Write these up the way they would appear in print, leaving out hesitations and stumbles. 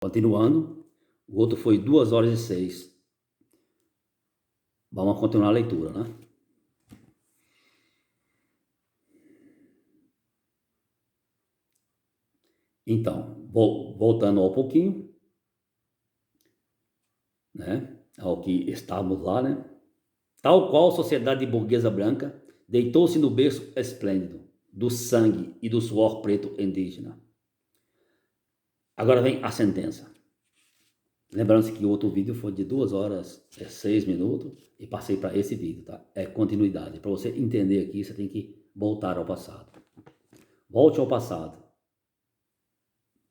Continuando, o outro foi 2 horas e 6. Vamos continuar a leitura, né? Então, voltando ao pouquinho, né? Ao que estávamos lá, né? Tal qual sociedade burguesa branca, deitou-se no berço esplêndido do sangue e do suor preto indígena. Agora vem a sentença. Lembrando-se que o outro vídeo foi de 2 horas e 6 minutos e passei para esse vídeo, tá? É continuidade. Para você entender aqui, você tem que voltar ao passado. Volte ao passado.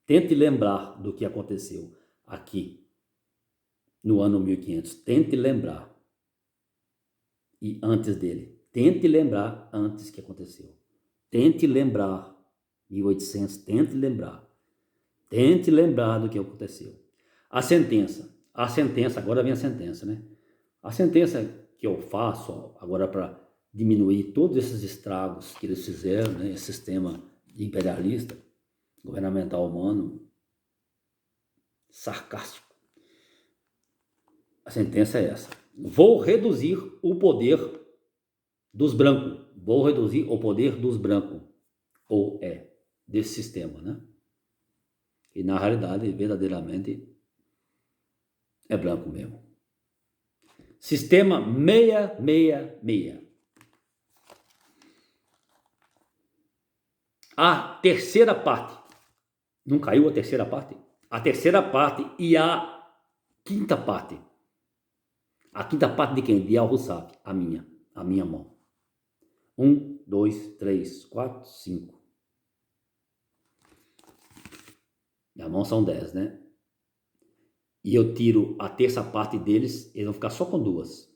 Tente lembrar do que aconteceu aqui no ano 1500. Tente lembrar. E antes dele. Tente lembrar antes que aconteceu. Tente lembrar 1800. Tente lembrar. Tente lembrar do que aconteceu. A sentença, agora vem a sentença, né? A sentença que eu faço agora para diminuir todos esses estragos que eles fizeram, né? Esse sistema imperialista, governamental humano, sarcástico. A sentença é essa. Vou reduzir o poder dos brancos. Vou reduzir o poder dos brancos. Ou desse sistema, né? E na realidade, verdadeiramente, é branco mesmo. Sistema 666. A terceira parte. Não caiu a terceira parte? A terceira parte e a quinta parte. A quinta parte de quem? De Al-Hussav, a minha mão. 1, 2, 3, 4, 5. Minha mão são 10, né? E eu tiro a terça parte deles, eles vão ficar só com 2.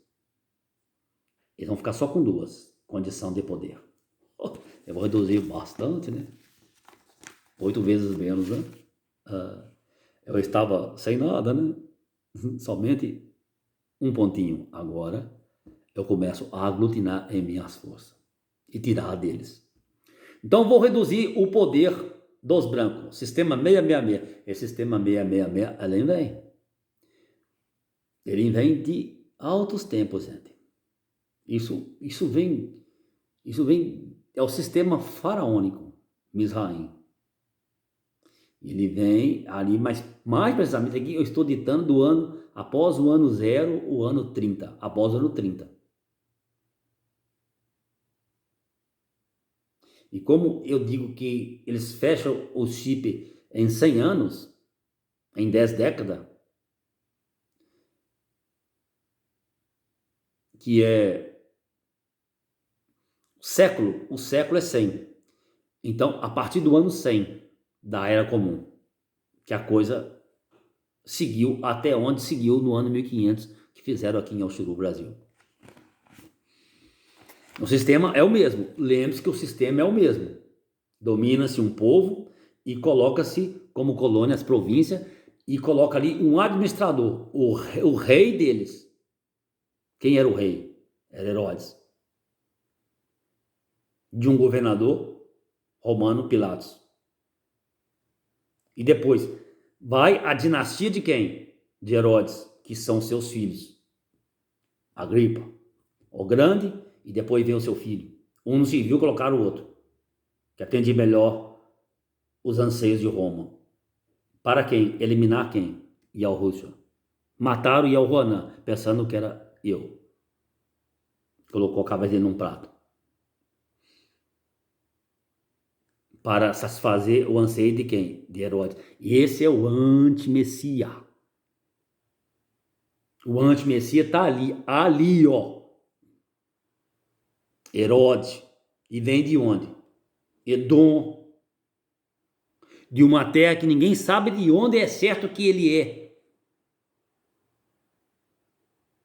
Eles vão ficar só com 2. Condição de poder. Eu vou reduzir bastante, né? 8 vezes menos, né? Eu estava sem nada, né? Somente um pontinho. Agora eu começo a aglutinar em minhas forças e tirar deles. Então vou reduzir o poder dos brancos. Sistema 666. Esse sistema 666, ele vem. Ele vem de altos tempos, gente. Isso vem, é o sistema faraônico, Mizraim. Ele vem ali, mas mais precisamente aqui eu estou ditando do ano, após o ano 0, o ano 30, após o ano 30. E como eu digo que eles fecham o chip em 100 anos, em 10 décadas, que é o século é 100. Então, a partir do ano 100 da Era Comum, que a coisa seguiu até onde seguiu no ano 1500, que fizeram aqui em Alxuru, Brasil. O sistema é o mesmo. Lembre-se que o sistema é o mesmo. Domina-se um povo e coloca-se como colônia as províncias e coloca ali um administrador, o rei deles. Quem era o rei? Era Herodes. De um governador romano, Pilatos. E depois vai a dinastia de quem? De Herodes, que são seus filhos. Agripa, o grande, e depois vem o seu filho. Um não serviu, colocaram o outro, que atende melhor os anseios de Roma. Para quem? Eliminar quem? Yahushua. Mataram Yahuanã, pensando que era eu. Colocou a cabeça dele num prato. Para satisfazer o anseio de quem? De Herodes. E esse é o anti-Messias. O anti-Messias está ali, ó. Herodes. E vem de onde? Edom. De uma terra que ninguém sabe de onde é certo que ele é.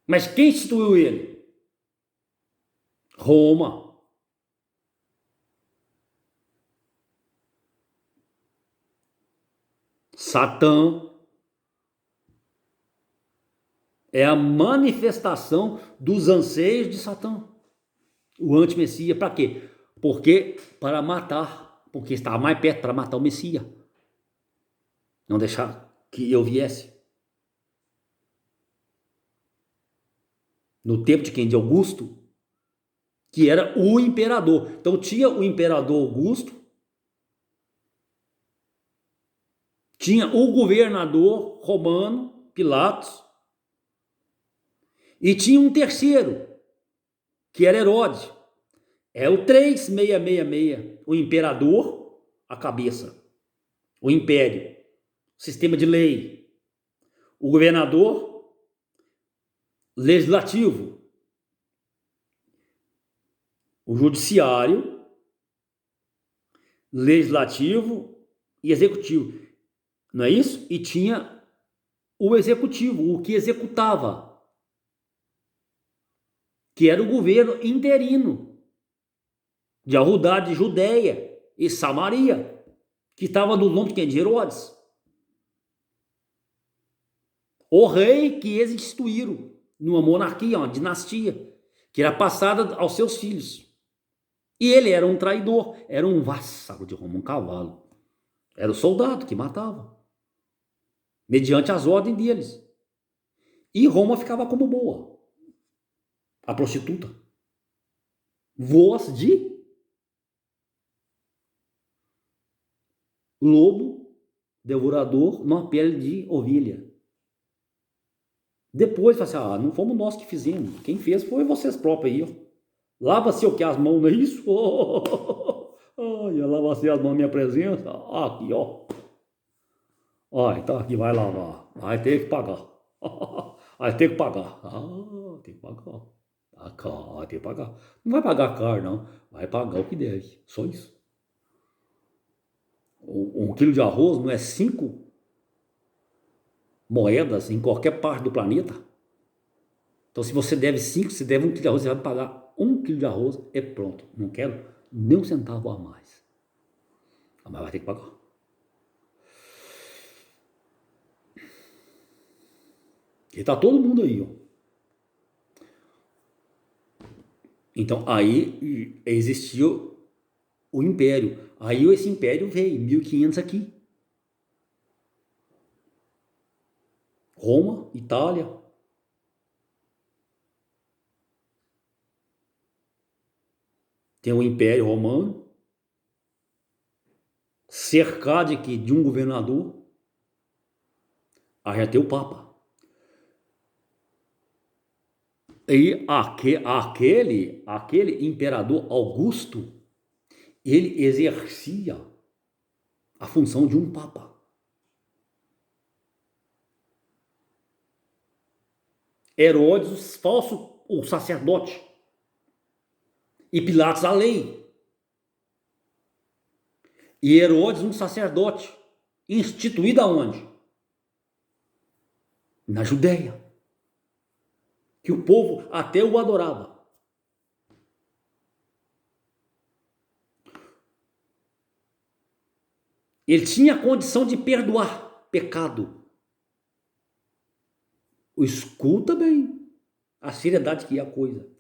Mas quem instituiu ele? Roma. Satã é a manifestação dos anseios de Satã. O anti-Messias, para quê? Porque para matar, porque estava mais perto para matar o Messias. Não deixar que eu viesse. No tempo de quem? De Augusto, que era o imperador. Então tinha o imperador Augusto, tinha o governador romano, Pilatos, e tinha um terceiro, que era Herodes. É o 3666, o imperador, a cabeça, o império, sistema de lei, o governador, legislativo, o judiciário, legislativo e executivo. Não é isso? E tinha o executivo, o que executava, que era o governo interino de Arudá, de Judeia e Samaria, que estava no nome de quem? De Herodes. O rei que eles instituíram numa monarquia, uma dinastia, que era passada aos seus filhos. E ele era um traidor, era um vassalo de Roma, um cavalo. Era o soldado que matava, mediante as ordens deles. E Roma ficava como boa, a prostituta. Voz de lobo devorador numa pele de ovelha. Depois, fala assim, não fomos nós que fizemos. Quem fez foi vocês próprios aí, ó. Lava-se o que? As mãos, não é isso? Olha, lava-se as mãos na minha presença. Aqui, ó. Então aqui vai lavar. Vai ter que pagar. Vai ter que pagar. Tem que pagar. Vai ter que pagar. Não vai pagar caro, não. Vai pagar o que deve. Só isso. Um quilo de arroz não é 5 moedas em qualquer parte do planeta? Então, se você deve 5, você deve 1 quilo de arroz, você vai pagar 1 quilo de arroz, é pronto. Não quero nem um centavo a mais. Mas vai ter que pagar. E tá todo mundo aí, ó. Então, aí existiu o império. Aí esse império veio, 1500 aqui. Roma, Itália. Tem o Império Romano, cercado aqui de um governador. Aí já tem o Papa. E aquele imperador Augusto, ele exercia a função de um Papa. Herodes, falso, o sacerdote. E Pilatos, a lei. E Herodes, um sacerdote. Instituído aonde? Na Judéia. Que o povo até o adorava. Ele tinha a condição de perdoar pecado. Escuta bem a seriedade que é a coisa.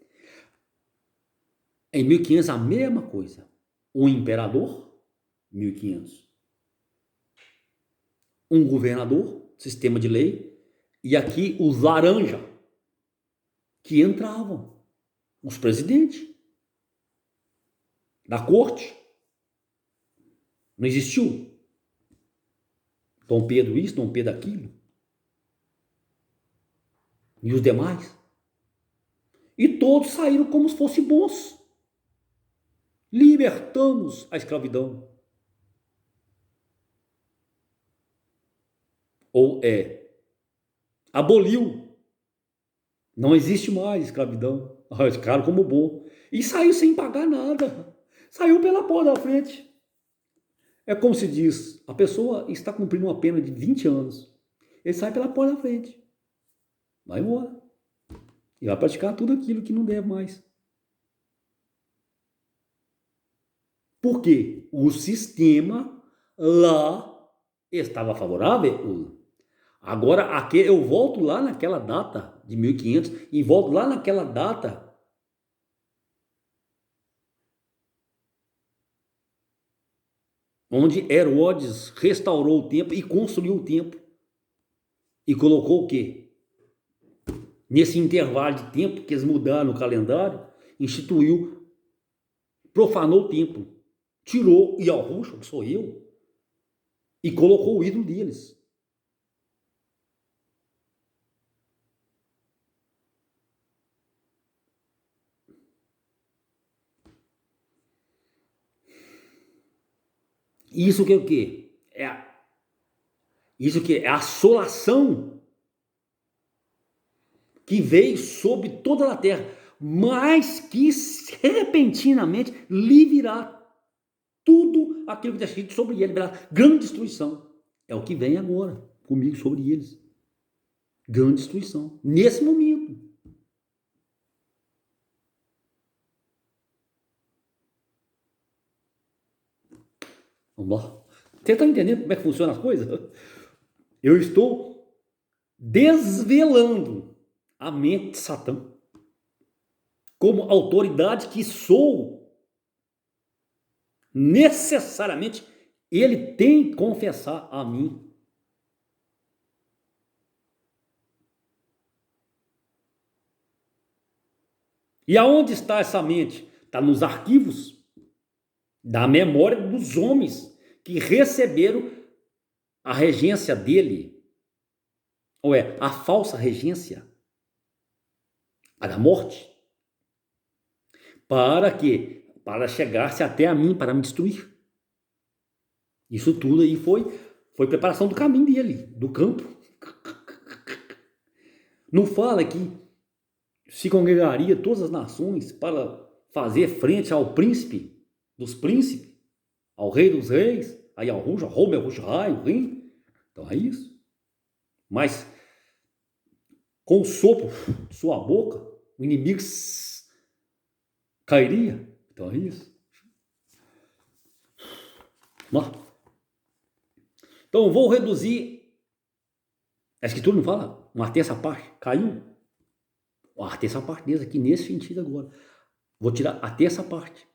Em 1500 a mesma coisa. Um imperador, 1500. Um governador, sistema de lei. E aqui os laranja, que entravam. Os presidentes da corte. Não existiu Dom Pedro isso, Dom Pedro aquilo. E os demais. E todos saíram como se fossem bons. Libertamos a escravidão. Ou aboliu. Não existe mais escravidão. Ficaram como bom. E saiu sem pagar nada. Saiu pela porta da frente. É como se diz, a pessoa está cumprindo uma pena de 20 anos. Ele sai pela porta da frente. Vai embora. E vai praticar tudo aquilo que não deve mais. Por quê? O sistema lá estava favorável. Agora, aqui, eu volto lá naquela data de 1500 e volto lá naquela data onde Herodes restaurou o templo e construiu o templo. E colocou o quê? Nesse intervalo de tempo que eles mudaram o calendário, instituiu, profanou o templo, tirou Yahushua, que sou eu, e colocou o ídolo deles. Isso que é o quê? Isso que é a assolação que veio sobre toda a terra, mas que repentinamente lhe virá tudo aquilo que está escrito sobre ele, virá grande destruição. É o que vem agora comigo sobre eles. Grande destruição. Nesse momento. Vamos lá. Você está entendendo como é que funcionam as coisas? Eu estou desvelando a mente de Satã. Como autoridade que sou, necessariamente, ele tem que confessar a mim. E aonde está essa mente? Está nos arquivos da memória dos homens que receberam a regência dele, ou a falsa regência, a da morte, para quê? Para chegar-se até a mim, para me destruir. Isso tudo aí foi preparação do caminho dele, do campo. Não fala que se congregaria todas as nações para fazer frente ao príncipe dos príncipes, ao rei dos reis, aí ao Ruja, Homer, Rushai, o rei. Então é isso. Mas com o sopro de sua boca, o inimigo cairia. Então é isso. Então eu vou reduzir. A escritura não fala uma terça parte, caiu. A terça parte deles aqui nesse sentido agora. Vou tirar a terça parte.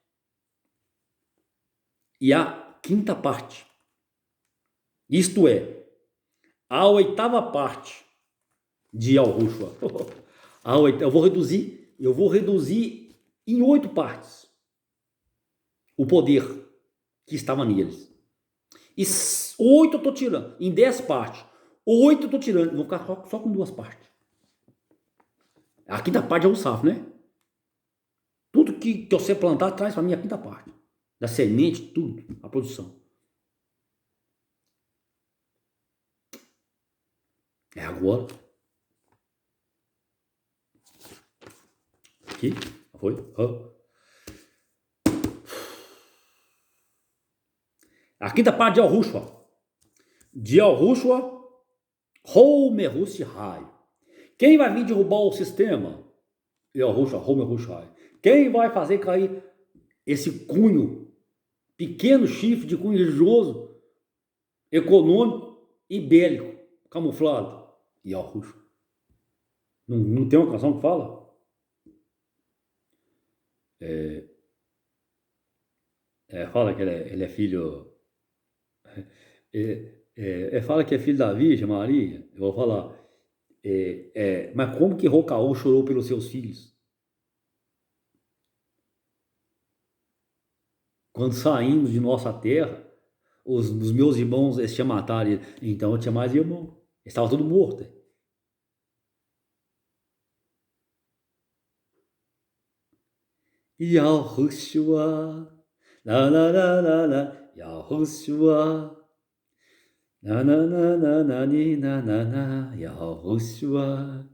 E a quinta parte. Isto é, a oitava parte de Yahushua. Eu vou reduzir em 8 partes o poder que estava neles. E 8 eu estou tirando, em 10 partes. 8 eu estou tirando, vou ficar só com 2 partes. A quinta parte é o safo, né? Tudo que você plantar traz para mim a quinta parte. Da semente, tudo, a produção. É agora. Aqui, foi. A quinta parte de Yahushua. De Yahushua, Homerus Rai. Quem vai vir derrubar o sistema? Yahushua, Homerus Rai. Quem vai fazer cair esse cunho, pequeno chifre de cunho religioso, econômico e bélico, camuflado? Yahushua. Não tem uma canção que fala? Fala que ele é filho. Fala que é filho da Virgem Maria. Eu vou falar. Mas como que Rocaú chorou pelos seus filhos? Quando saímos de nossa terra, os meus irmãos eles tinham matado ele. Então eu tinha mais irmão. Eles estavam todos mortos. Yahushua, la la la la la, Yahushua, na na na na na ni na na na, Yahushua.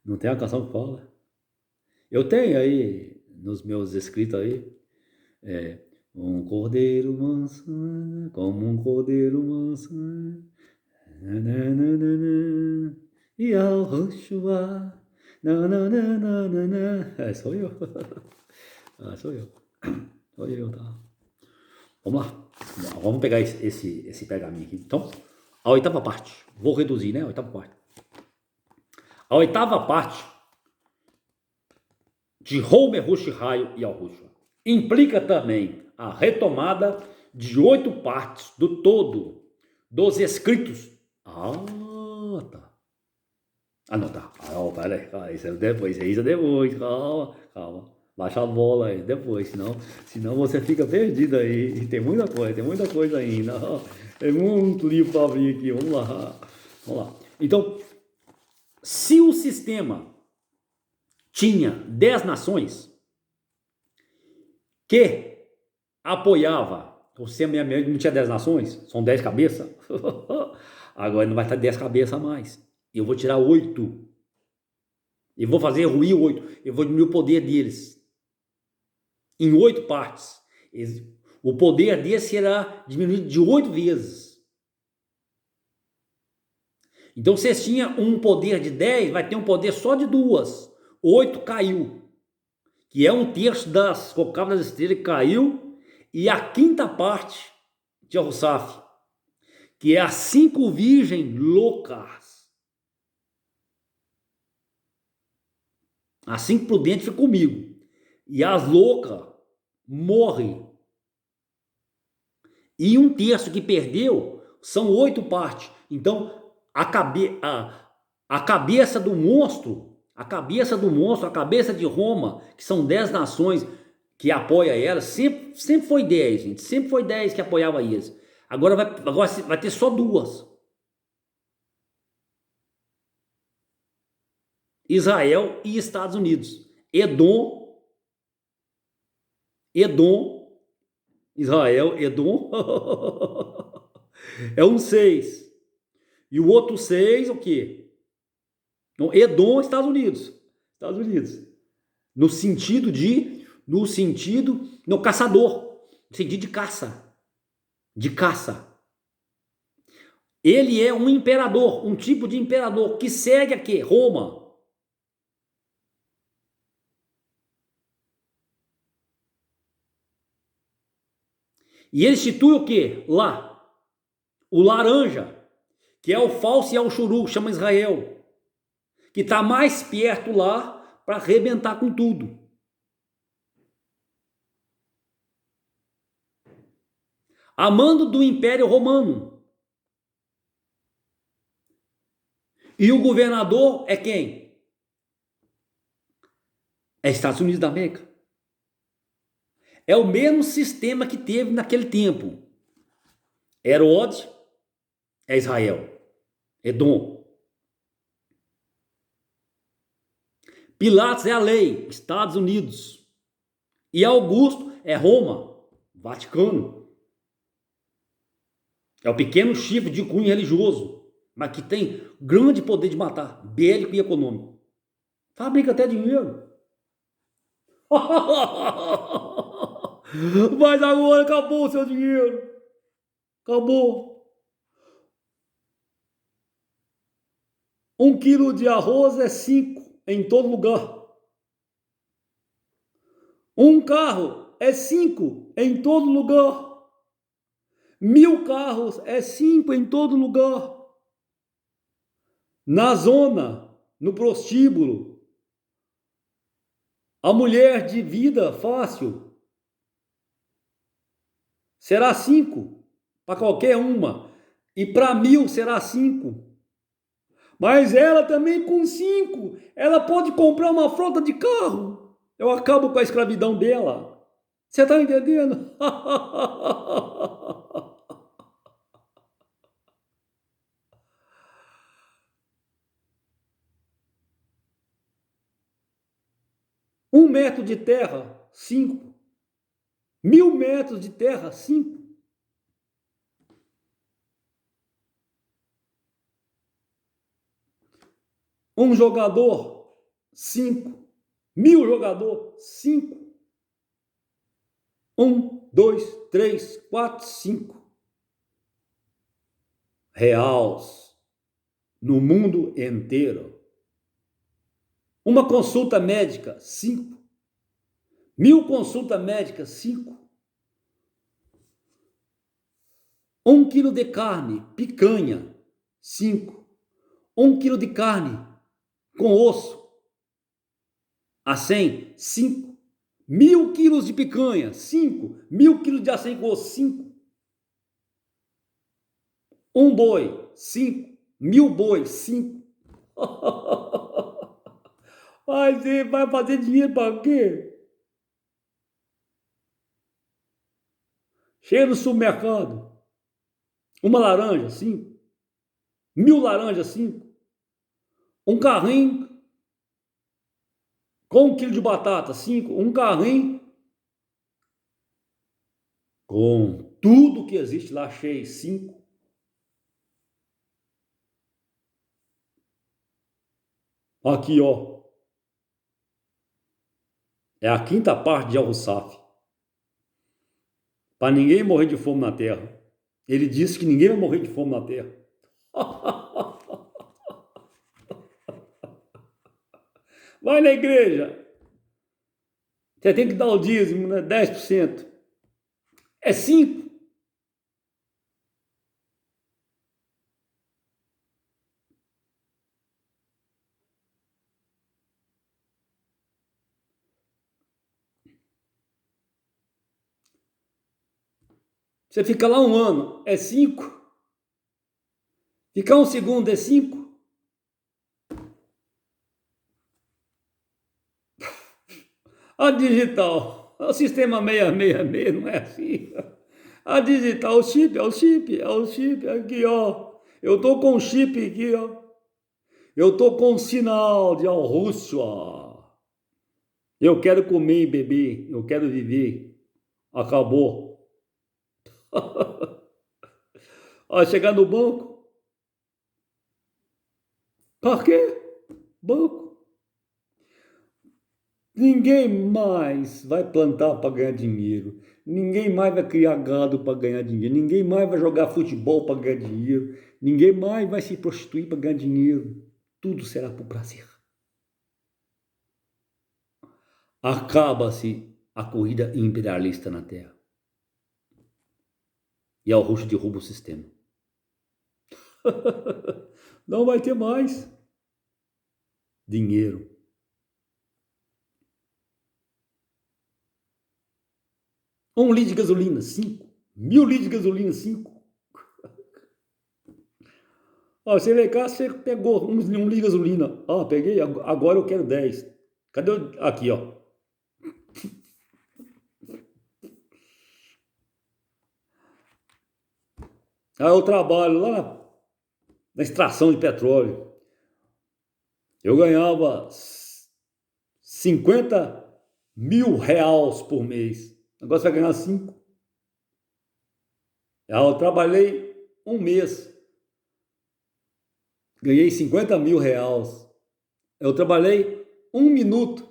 Não tem a canção que fala? Eu tenho aí nos meus escritos aí, um cordeiro manso, como um cordeiro manso, na na na na na, Yahushua. Não, não, não, não, não, não. Sou eu. Sou eu. Sou eu, tá? Vamos lá. Vamos pegar esse pergaminho aqui. Então, a oitava parte. Vou reduzir, né? A oitava parte. A oitava parte de Homer, Rushai e Yahushua implica também a retomada de 8 partes do todo dos escritos. Ah, tá. Ah, não, tá. Ah, pera aí. Isso é depois, calma, calma. Baixa a bola aí, depois, senão você fica perdido aí. E tem muita coisa ainda. É muito livro para abrir aqui, vamos lá. Então, se o sistema tinha 10 nações que apoiava, o sistema não tinha 10 nações, são 10 cabeças. Agora não vai estar 10 cabeças mais. Eu vou tirar 8. Eu vou fazer ruir 8. Eu vou diminuir o poder deles em 8 partes. O poder deles será diminuído de 8 vezes. Então, se tinha um poder de 10, vai ter um poder só de 2. 8 caiu. Que é 1/3 das cocabras das estrelas que caiu. E a quinta parte de Arusaf, que é as 5 virgens loucas. As 5 prudentes ficam comigo. E as loucas morrem. E 1/3 que perdeu são 8 partes. Então, a cabeça do monstro, a cabeça de Roma, que são 10 nações que apoia ela, sempre foi 10, gente. Sempre foi 10 que apoiava eles. Agora vai ter só 2. Israel e Estados Unidos. Edom, Israel, Edom, é um 6. E o outro 6, o quê? Então, Edom, Estados Unidos. Estados Unidos. No caçador. No sentido de caça. De caça. Ele é um imperador, um tipo de imperador que segue a quê? Roma. E ele institui o quê? Lá. O laranja, que é o falso e é o churu, chama Israel. Que está mais perto lá para arrebentar com tudo. A mando do Império Romano. E o governador é quem? É Estados Unidos da América. É o mesmo sistema que teve naquele tempo. Herodes é Israel. Edom. Pilatos é a lei. Estados Unidos. E Augusto é Roma. Vaticano. É o pequeno chifre de cunho religioso, mas que tem grande poder de matar, bélico e econômico. Fabrica até dinheiro. Mas agora acabou o seu dinheiro. Acabou. 1 quilo de arroz é 5 em todo lugar. Um carro é 5 em todo lugar. 1000 carros é 5 em todo lugar. Na zona, no prostíbulo, a mulher de vida fácil será 5 para qualquer uma. E para 1000 será 5. Mas ela também com 5, ela pode comprar uma frota de carro. Eu acabo com a escravidão dela. Você está entendendo? 1 metro de terra, 5. 1000 metros de terra, 5. Um jogador, 5. 1000 jogador, 5. 1, 2, 3, 4, 5 reais no mundo inteiro. Uma consulta médica, 5. 1000 consultas médicas, 5. 1 quilo de carne, picanha, 5. 1 quilo de carne com osso, a 100, 5. 1000 quilos de picanha, 5. 1000 quilos de acém com osso, 5. Um boi, 5. 1000 bois, 5. Mas você vai fazer dinheiro para quê? Chega no supermercado, uma laranja, 5. 1000 laranjas, 5. Um carrinho com 1 quilo de batata, 5. Um carrinho com tudo que existe lá cheio, 5. Aqui, ó. É a quinta parte de Al-Rossaf. Para ninguém morrer de fome na terra. Ele disse que ninguém vai morrer de fome na terra. Vai na igreja. Você tem que dar o dízimo, né? 10%. É 5. Você fica lá um ano, é 5. Ficar um segundo é 5. A digital, o sistema 666 não é assim. A digital, é o chip, aqui, ó. Eu tô com o chip aqui, ó. Eu tô com um sinal de Rússia. Eu quero comer e beber, eu quero viver. Acabou. Ó, chegar no banco. Pra quê? Banco. Ninguém mais vai plantar para ganhar dinheiro. Ninguém mais vai criar gado para ganhar dinheiro. Ninguém mais vai jogar futebol para ganhar dinheiro. Ninguém mais vai se prostituir para ganhar dinheiro. Tudo será por prazer. Acaba-se a corrida imperialista na Terra. E Al Russo derruba o sistema. Não vai ter mais dinheiro. 1 litro de gasolina, 5. 1000 litros de gasolina, 5. Ó, você vem cá, você pegou 1 litro de gasolina. Ah, peguei, agora eu quero 10. Cadê o... Aqui, ó. Aí eu trabalho lá na extração de petróleo. Eu ganhava 50 mil reais por mês. Agora você vai ganhar 5. Aí eu trabalhei um mês. Ganhei 50 mil reais. Eu trabalhei 1 minuto.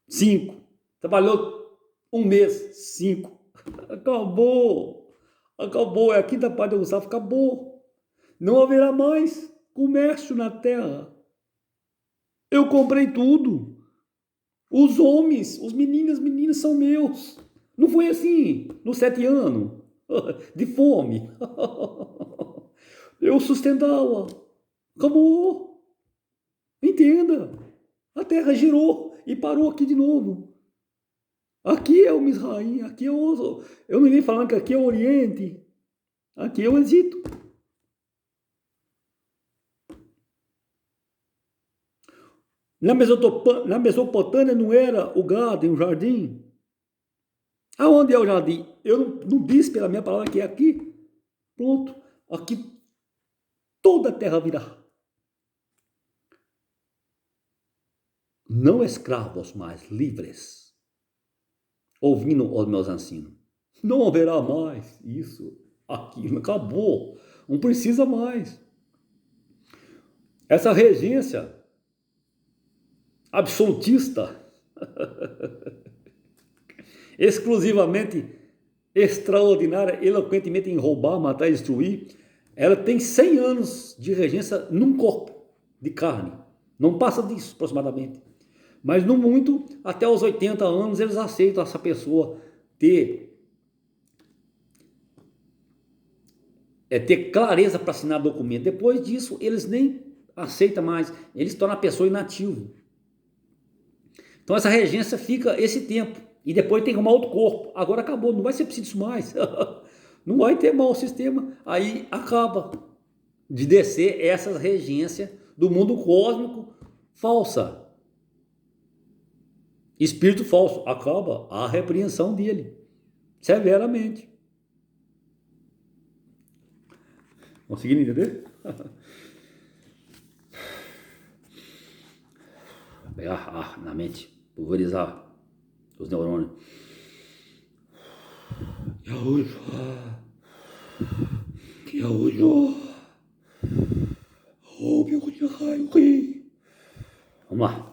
5. Trabalhou um mês. 5. Acabou. Acabou. É a quinta parte do Gustavo. Acabou. Não haverá mais comércio na terra. Eu comprei tudo. Os homens, os meninos, as meninas são meus. Não foi assim nos 7 anos de fome. Eu sustentava. Acabou. Entenda. A terra girou e parou aqui de novo. Aqui é o Misraim, aqui é o... Eu não ia falando que aqui é o Oriente. Aqui é o Egito. Na Mesopotâmia não era o gado, o jardim? Aonde é o jardim? Eu não disse pela minha palavra que é aqui. Pronto. Aqui toda a terra virá. Não escravos, mas livres. Ouvindo os meus ensinos. Não haverá mais isso, aquilo. Acabou. Não precisa mais. Essa regência absolutista, exclusivamente extraordinária, eloquentemente em roubar, matar e destruir, ela tem 100 anos de regência num corpo de carne. Não passa disso, aproximadamente. Mas, no muito, até os 80 anos, eles aceitam essa pessoa ter clareza para assinar documento. Depois disso, eles nem aceitam mais. Eles tornam a pessoa inativa. Então, essa regência fica esse tempo. E depois tem que arrumar outro corpo. Agora acabou, não vai ser preciso isso mais. Não vai ter mau sistema. Aí acaba de descer essas regências do mundo cósmico falsa. Espírito falso. Acaba a repreensão dele. Severamente. Conseguiram entender? Pegar ar na mente. Pulverizar os neurônios. Vamos lá.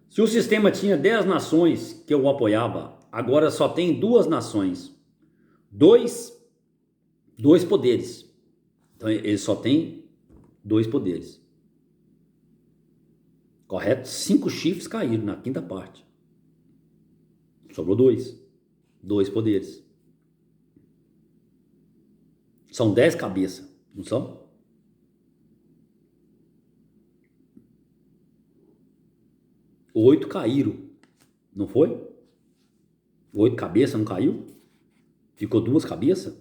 Se o sistema tinha 10 nações que eu apoiava, agora só tem 2 nações. Dois poderes. Então ele só tem 2 poderes. Correto? 5 chifres caíram na quinta parte. Sobrou 2. 2 poderes. São 10 cabeças, não são? Oito caíram, não foi? 8 cabeças não caiu? Ficou 2 cabeças?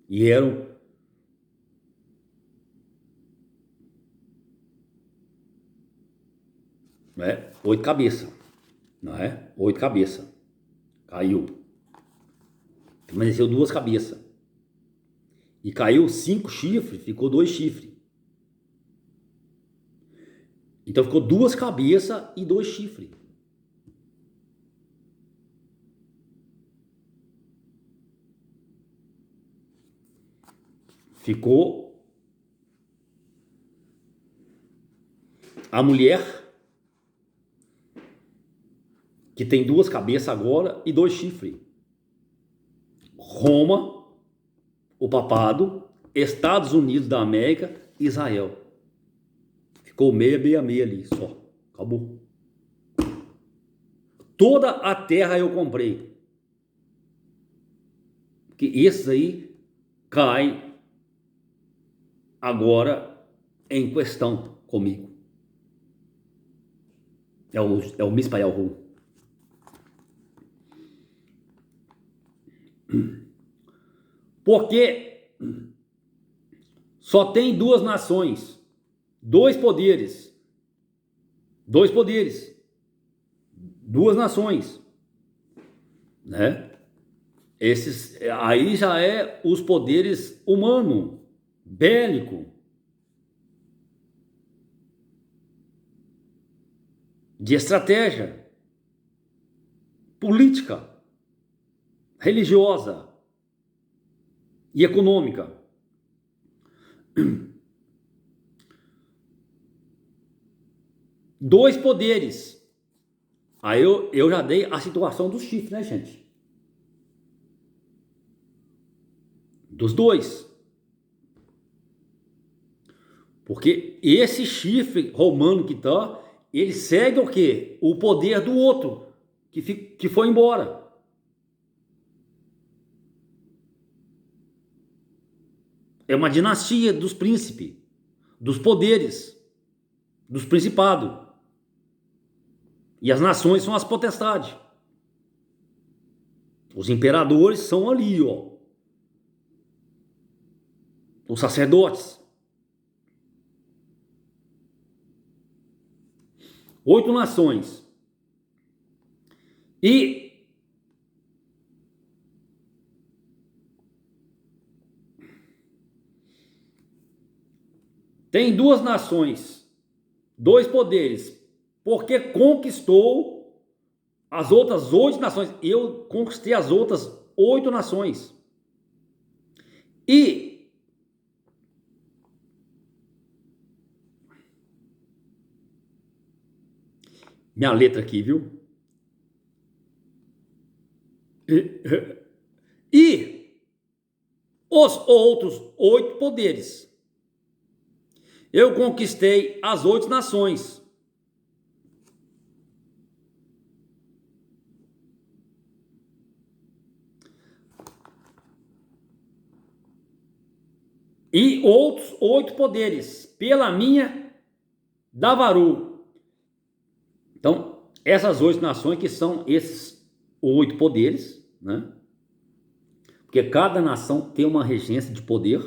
E eram... né? 8 cabeças, não é? 8 cabeças. Caiu. Permaneceu 2 cabeças. E caiu 5 chifres, ficou 2 chifres. Então ficou 2 cabeças e 2 chifres. Ficou a mulher, que tem 2 cabeças agora e 2 chifres. Roma, o papado, Estados Unidos da América, Israel. Ficou 666 ali só. Acabou. Toda a terra eu comprei. Porque esses aí caem agora em questão comigo. É o Mispael Ru. Porque só tem 2 nações, 2 poderes. 2 poderes. 2 nações. Né? Esses aí já é os poderes humano, bélico, de estratégia, política, religiosa e econômica. Dois poderes. Aí eu já dei a situação dos chifres, né, gente? Dos 2. Porque esse chifre romano que tá, ele segue o quê? O poder do outro, que foi embora. É uma dinastia dos príncipes, dos poderes, dos principados. E as nações são as potestades. Os imperadores são ali, ó. Os sacerdotes. 8 nações. E tem 2 nações, 2 poderes, porque conquistou as outras 8 nações. Eu conquistei as outras 8 nações. E minha letra aqui, viu? E os outros 8 poderes. Eu conquistei as 8 nações. e outros 8 poderes, pela minha Davaru. Então, essas 8 nações que são esses 8 poderes, né? Porque cada nação tem uma regência de poder.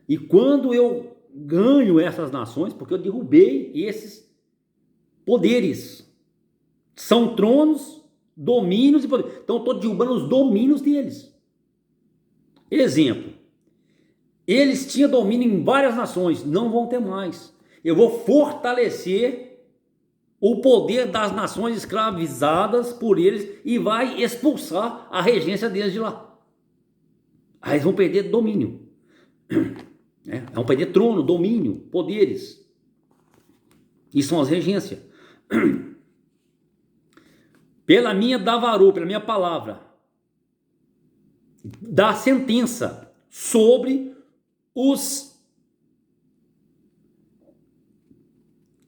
E quando eu ganho essas nações, porque eu derrubei esses poderes, são tronos, domínios e poderes. Então eu estou derrubando os domínios deles. Exemplo, eles tinham domínio em várias nações, não vão ter mais. Eu vou fortalecer o poder das nações escravizadas por eles e vai expulsar a regência deles de lá. Aí eles vão perder domínio. Vão perder trono, domínio, poderes. Isso são as regências. Pela minha Davaru, pela minha palavra, da sentença sobre os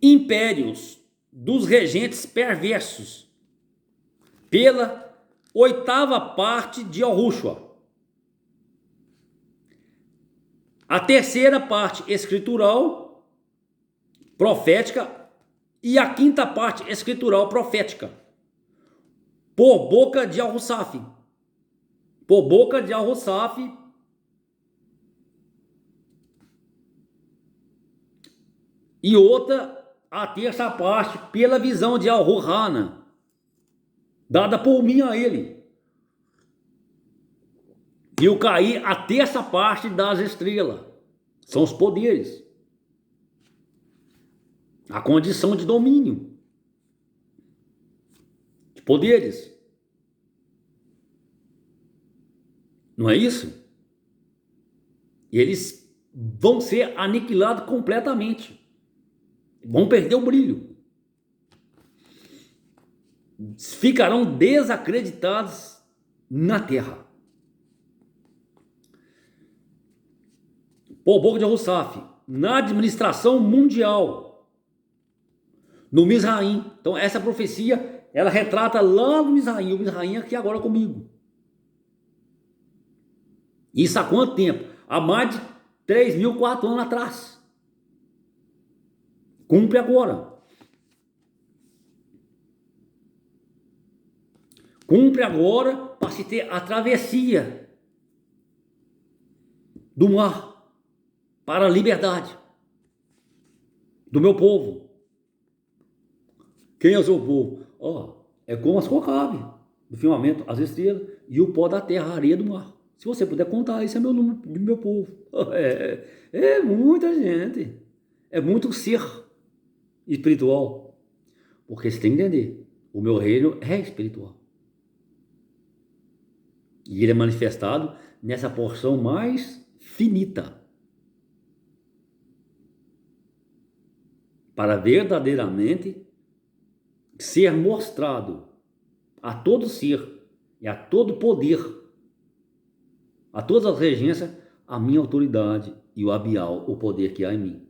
impérios dos regentes perversos, pela 8ª parte de Yahushua. A 3ª parte escritural, profética, e a 5ª parte escritural, profética, por boca de Al-Hussaf. Por boca de Al-Hussaf, e outra, a 3ª parte, pela visão de Al-Hurrana, dada por mim a ele. E eu caí a 3ª parte das estrelas. São os poderes. A condição de domínio. De poderes. Não é isso? E eles vão ser aniquilados completamente. Vão perder o brilho. Ficarão desacreditados na terra. Por boca de Al-Hussaf, na administração mundial, no Mizraim. Então essa profecia, ela retrata lá no Mizraim, o Mizraim aqui agora comigo. Isso há quanto tempo? Há mais de 3.004 anos atrás. Cumpre agora. Cumpre agora para se ter a travessia do mar para a liberdade do meu povo. Quem é o seu povo? É como as Cocabe, do firmamento, as estrelas e o pó da terra, a areia do mar. Se você puder contar, esse é meu número do meu povo. É muita gente. É muito ser espiritual. Porque você tem que entender, o meu reino é espiritual. E ele é manifestado nessa porção mais finita. Para verdadeiramente ser mostrado a todo ser e a todo poder, a todas as regências, a minha autoridade e o Abial, o poder que há em mim.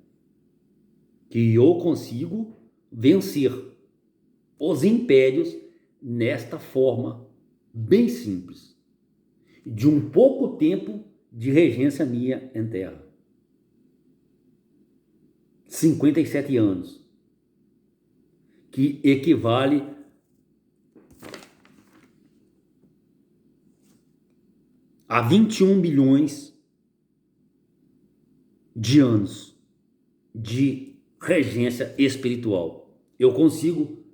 Que eu consigo vencer os impérios nesta forma bem simples, de um pouco tempo de regência minha em terra. 57 anos, que equivale a 21 bilhões de anos de regência espiritual. Eu consigo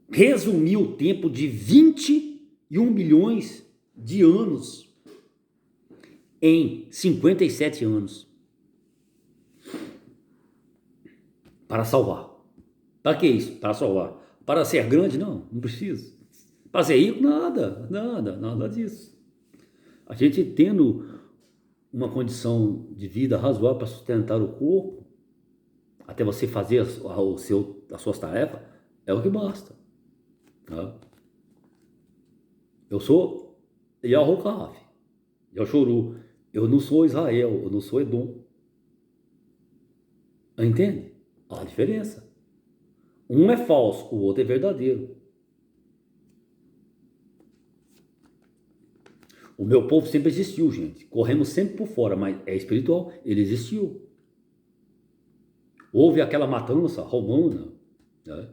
resumir o tempo de 21 bilhões de anos em 57 anos. Para salvar. Para que isso? Para salvar. Para ser grande? Não precisa. Para ser rico? Nada disso. A gente tendo uma condição de vida razoável para sustentar o corpo, até você fazer as suas tarefas, é o que basta. Tá? Eu sou Yahovah, Yashuru. Eu não sou Israel, eu não sou Edom. Entende? Há a diferença. Um é falso, o outro é verdadeiro. O meu povo sempre existiu, gente. Corremos sempre por fora, mas é espiritual. Ele existiu. Houve aquela matança romana, né?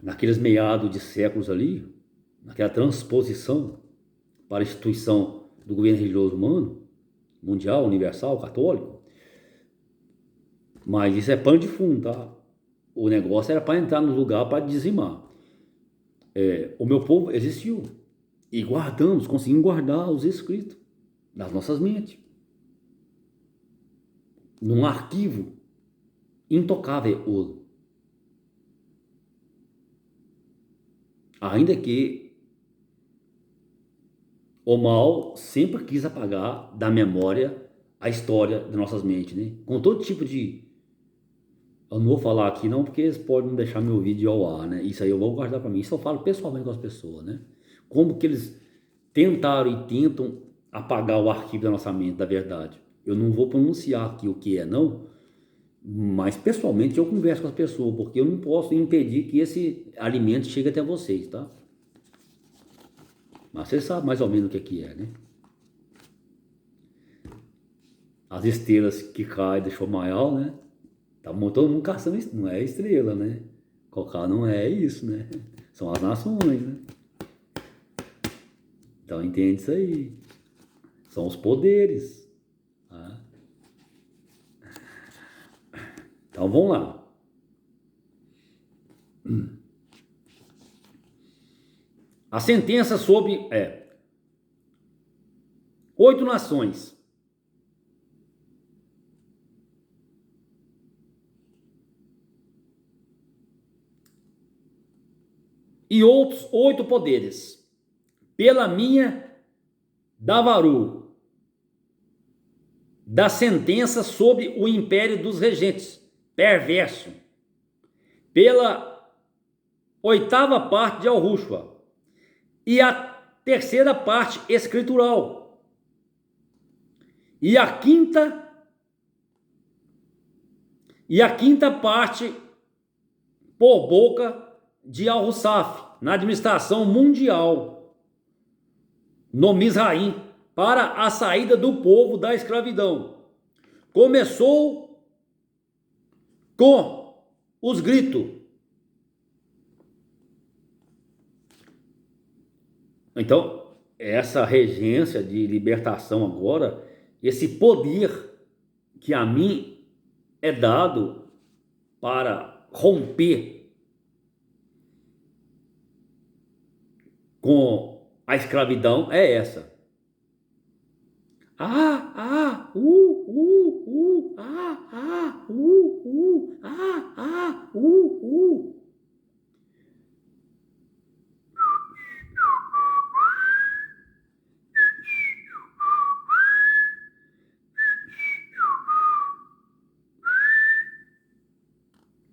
Naqueles meados de séculos ali, naquela transposição para a instituição do governo religioso humano, mundial, universal, católico. Mas isso é pano de fundo, tá? O negócio era para entrar no lugar para dizimar. O meu povo existiu. E guardamos, conseguimos guardar os escritos das nossas mentes. Num arquivo intocável ouro. Ainda que o mal sempre quis apagar da memória a história das nossas mentes, né? Com todo tipo de... Eu não vou falar aqui não, porque eles podem não deixar meu vídeo ao ar, né? Isso aí eu vou guardar para mim. Isso eu falo pessoalmente com as pessoas, né? Como que eles tentaram e tentam apagar o arquivo da nossa mente, da verdade. Eu não vou pronunciar aqui o que é, não, mas pessoalmente eu converso com as pessoas, porque eu não posso impedir que esse alimento chegue até vocês, tá? Mas vocês sabem mais ou menos o que é, né? As estrelas que caem do Chomayal, né? Tá todo mundo caçando, não é estrela, né? Cocá não é isso, né? São as nações, né? Então entende isso aí. São os poderes. Tá? Então vamos lá. A sentença sobre 8 nações. E outros 8 poderes. Pela minha Davaru. Da sentença sobre o império dos regentes. Perverso. Pela 8ª parte de Al-Rushwa. E a 3ª parte escritural. E a quinta parte por boca de Al-Husaf, na administração mundial, no Mizraim, para a saída do povo da escravidão. Começou com os gritos. Então, essa regência de libertação agora, esse poder que a mim é dado para romper com a escravidão é essa.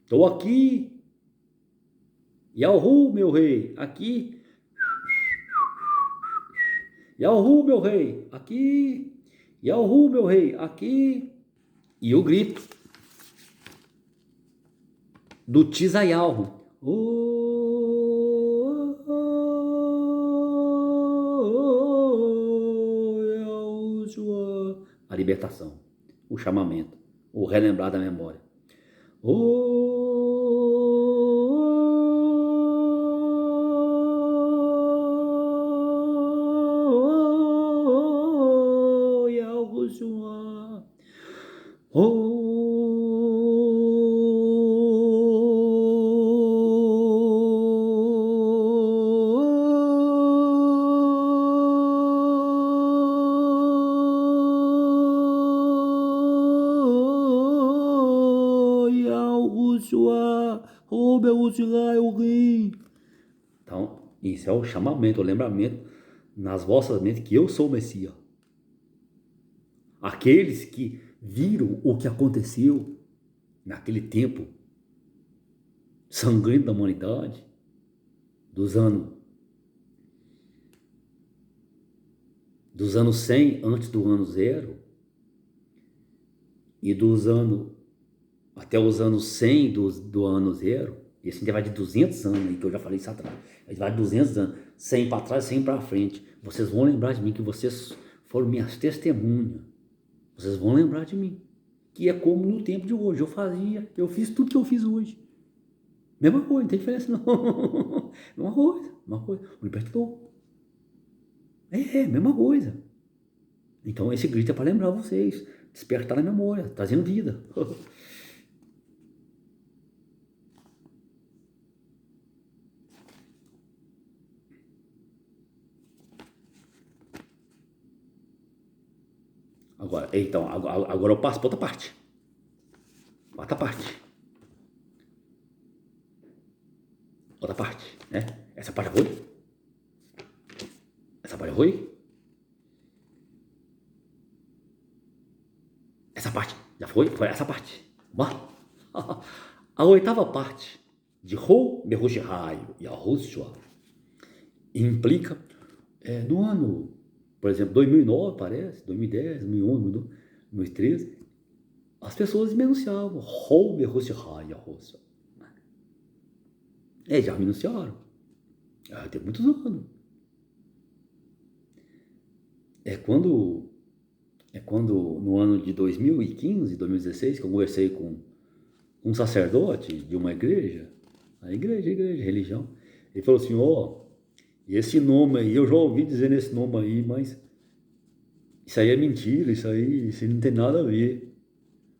Estou aqui. Yahu, meu rei, aqui. Yahu, meu rei, aqui. Yahu, meu rei, aqui. E o grito do Tizayalhu. A libertação, o chamamento, o relembrar da memória. Então, isso é o chamamento, o lembramento nas vossas mentes que eu sou o Messias. Aqueles que viram o que aconteceu naquele tempo sangrento da humanidade, dos anos 100 antes do ano 0 e dos anos até os anos 100 do ano 0, Esse ainda vai de 200 anos aí, que eu já falei isso atrás. Ele vai de 200 anos, 100 para trás, 100 para frente. Vocês vão lembrar de mim, que vocês foram minhas testemunhas. Vocês vão lembrar de mim. Que é como no tempo de hoje. Eu fiz tudo que eu fiz hoje. Mesma coisa, não tem diferença não. Mesma coisa. O libertador. Mesma coisa. Então esse grito é para lembrar vocês. Despertar na memória, trazendo vida. Agora, então, agora eu passo para outra parte. Outra parte. Outra parte, né? Essa parte foi? Essa parte foi? Essa parte já foi? Foi essa parte. A oitava parte de Rou Mehoshihai e Yahushua implica no ano, por exemplo, 2009, parece, 2010, 2011, 2013, as pessoas menunciavam Rou Mehoshihai e Yahushua. Já menunciaram. Tem muitos anos. É quando no ano de 2015, 2016, que eu conversei com um sacerdote de uma igreja, religião, ele falou assim, esse nome aí, eu já ouvi dizer esse nome aí, mas isso aí é mentira, isso aí não tem nada a ver.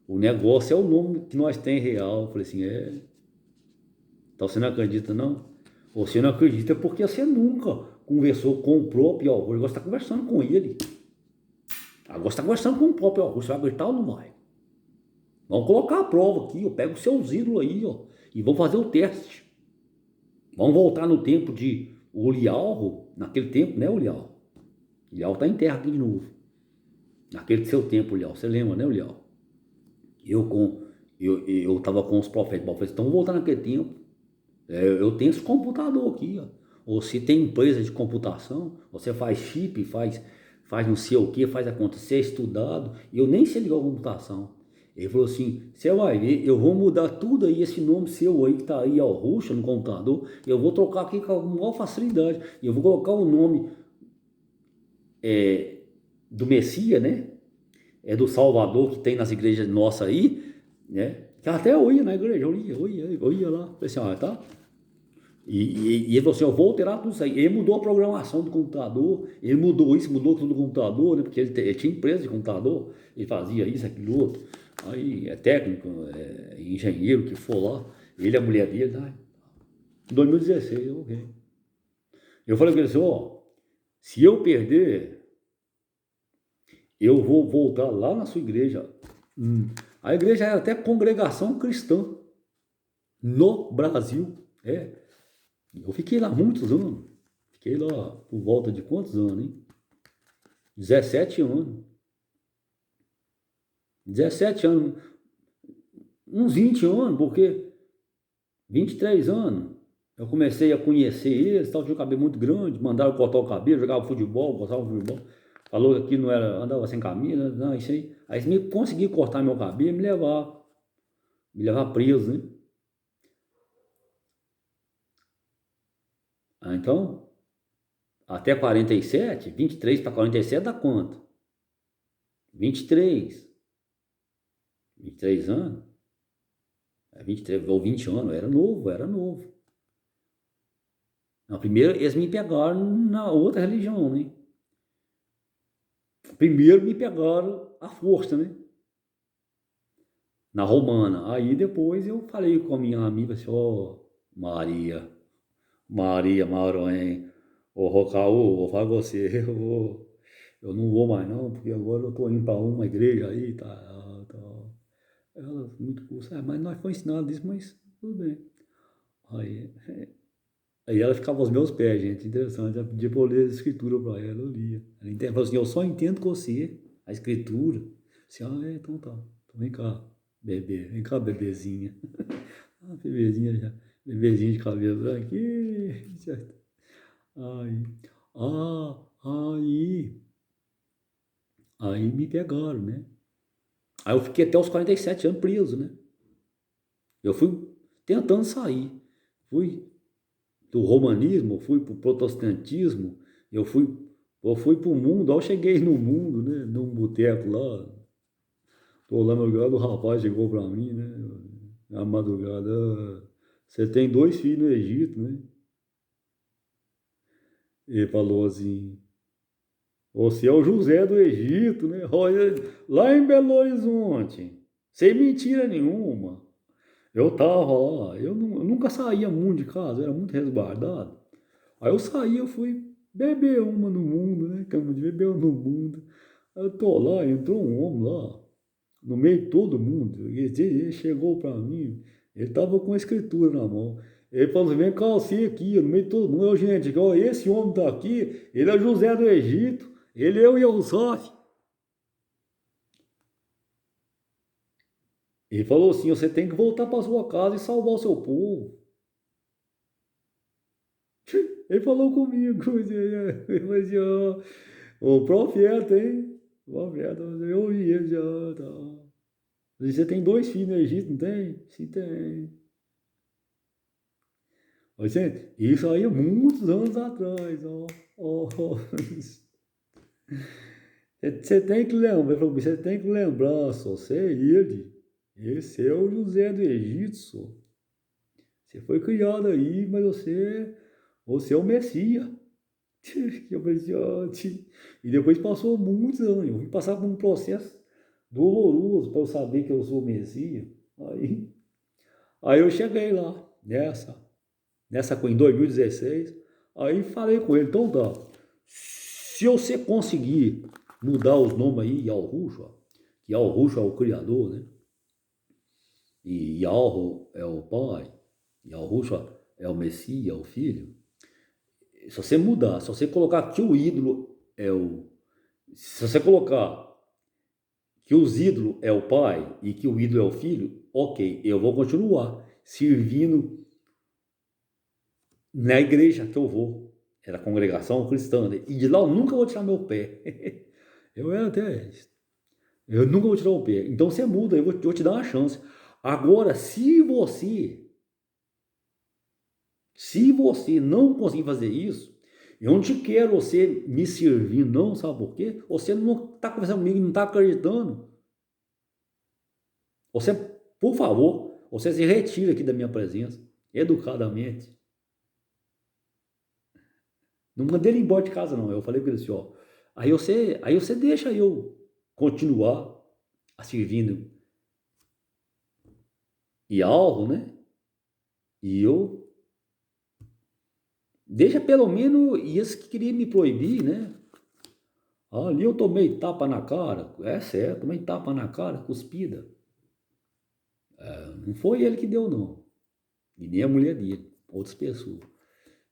O negócio é o nome que nós tem real. Eu falei assim, então você não acredita não? Ou você não acredita porque você nunca conversou com o próprio Augusto, agora você está conversando com ele. Agora você está conversando com o próprio Augusto, você vai acreditar ou não vai? Vamos colocar a prova aqui, pega os seus ídolos aí, e vamos fazer o teste. Vamos voltar no tempo de Ulial, naquele tempo, né, Ulial? Ulial está em terra aqui de novo. Naquele seu tempo, Ulial, você lembra, né, Ulial? Eu estava com os profetas, então vamos voltar naquele tempo. Eu tenho esse computador aqui, Ou se tem empresa de computação, você faz chip, faz não sei o que, faz acontecer, estudado, e eu nem sei ligar a computação. Ele falou assim, você vai ver, eu vou mudar tudo aí, esse nome seu aí que tá aí, Ruxa, no computador, eu vou trocar aqui com a maior facilidade, e eu vou colocar o nome do Messias, né? Do Salvador, que tem nas igrejas nossas aí, né? Que até eu ia na igreja, eu ia lá, falei assim, tá? E ele falou assim, eu vou alterar tudo isso aí. Ele mudou a programação do computador, ele mudou isso, mudou tudo do computador, né? Porque ele tinha empresa de computador, ele fazia isso, aquilo, outro. Aí é técnico, engenheiro que for lá, ele e a mulher dele, né? Em 2016, ok. Eu falei com ele assim, se eu perder, eu vou voltar lá na sua igreja. A igreja era até congregação cristã no Brasil. Eu fiquei lá muitos anos. Fiquei lá por volta de quantos anos, hein? 17 anos. 17 anos. Uns 20 anos, porque 23 anos. Eu comecei a conhecer eles, tal, tinha o cabelo muito grande, mandaram cortar o cabelo, jogava futebol, gostava de futebol. Falou que aqui não era, andava sem camisa, não, isso aí. Aí me consegui cortar meu cabelo e me levar preso, né? Então, até 47, 23 para 47 dá quanto? 23 anos? 23 ou 20 anos, era novo. Não, primeiro eles me pegaram na outra religião, né? Primeiro me pegaram à força, né? Na romana. Aí depois eu falei com a minha amiga assim, Maria Maroém, Rocaú, vou falar com você, eu não vou mais não, porque agora eu tô indo para uma igreja aí, tá. Ela, muito curso, mas nós foi ensinado isso, mas tudo bem. Aí, aí ela ficava aos meus pés, gente, interessante, eu pedia para eu ler a escritura para ela, eu lia. Ela falou assim, eu só entendo com você a escritura. Assim, então tá, então vem cá, bebê, vem cá, bebezinha. Bebezinha já, bebezinha de cabelo branco, certo. Aí, aí, aí me pegaram, né? Aí eu fiquei até os 47 anos preso, né? Eu fui tentando sair. fui do romanismo, eu fui para o protestantismo, eu fui para o mundo, aí eu cheguei no mundo, né, num boteco lá, tô lá no lugar do rapaz chegou para mim, né, na madrugada, você tem 2 filhos no Egito, né? Ele falou assim, você é o José do Egito, né? Olha, lá em Belo Horizonte, sem mentira nenhuma. Eu tava lá, eu nunca saía muito de casa, eu era muito resguardado. Aí eu saí, eu fui beber uma no mundo, né? Cama de beber uma no mundo. Aí eu tô lá, entrou um homem lá, no meio de todo mundo. E ele chegou para mim, ele tava com a escritura na mão. Ele falou assim, vem cá, você aqui, no meio de todo mundo. Eu, gente, ó, esse homem tá aqui, ele é José do Egito, ele é o Eusófio. Ele falou assim, você tem que voltar para sua casa e salvar o seu povo. Ele falou comigo, ele falou assim, ó, o profeta, hein? O profeta, eu ouvi ele já, tá. Você tem 2 filhos no Egito, não tem? Sim, tem. Gente, isso aí é muitos anos atrás, ó. Ó. Você tem que lembrar, você tem que lembrar, só, você é ele. Esse é o José do Egito, só. Você foi criado aí, mas você é o Messias. Eu falei assim, ó, e depois passou muitos anos, eu fui passar por um processo doloroso para eu saber que eu sou o Messias. Aí, aí eu cheguei lá, em 2016, aí falei com ele, então tá, se você conseguir mudar os nomes aí, Yahushua, que Yahushua é o Criador, né? E Yahu é o Pai, Yahushua é o Messias, é o Filho. Se você mudar, se você colocar que o ídolo é o... Se você colocar que os ídolos é o pai e que o ídolo é o filho, ok, eu vou continuar servindo na igreja que eu vou, era a congregação cristã, né? E de lá eu nunca vou tirar meu pé. Eu era até, eu nunca vou tirar o pé. Então você muda, eu vou te dar uma chance. Agora, se você não conseguir fazer isso, eu não te quero você me servir, não, sabe por quê? Você não está conversando comigo, não está acreditando. Você, por favor, você se retira aqui da minha presença, educadamente. Não mandei ele embora de casa, não. Eu falei para ele assim, ó. Aí você deixa eu continuar a servindo e algo, né? E eu deixa pelo menos isso que queria me proibir, né? Ali eu tomei tapa na cara, é certo, tomei tapa na cara, cuspida. Não foi ele que deu, não. E nem a mulher dele, outras pessoas.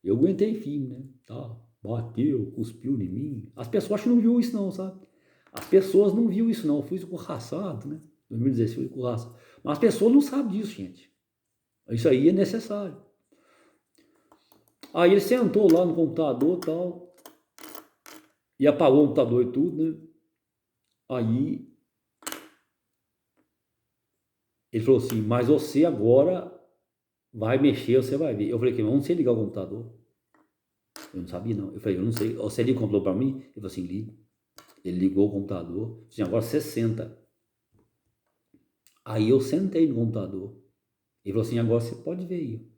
Eu aguentei firme, né? Tá, bateu, cuspiu em mim. As pessoas acho que não viu isso não, sabe? As pessoas não viu isso não. Eu fui escorraçado, né? 2016 fui escorraçado. Mas as pessoas não sabem disso, gente. Isso aí é necessário. Aí ele sentou lá no computador e tal. E apagou o computador e tudo, né? Aí ele falou assim, mas você agora vai mexer, você vai ver. Eu falei, que vamos ligar o computador. Eu não sabia, não. Eu falei, eu não sei. Você liga o computador para mim? Ele falou assim, liga. Ele ligou o computador. Assim, agora você senta. Aí eu sentei no computador. Ele falou assim, agora você pode ver aí,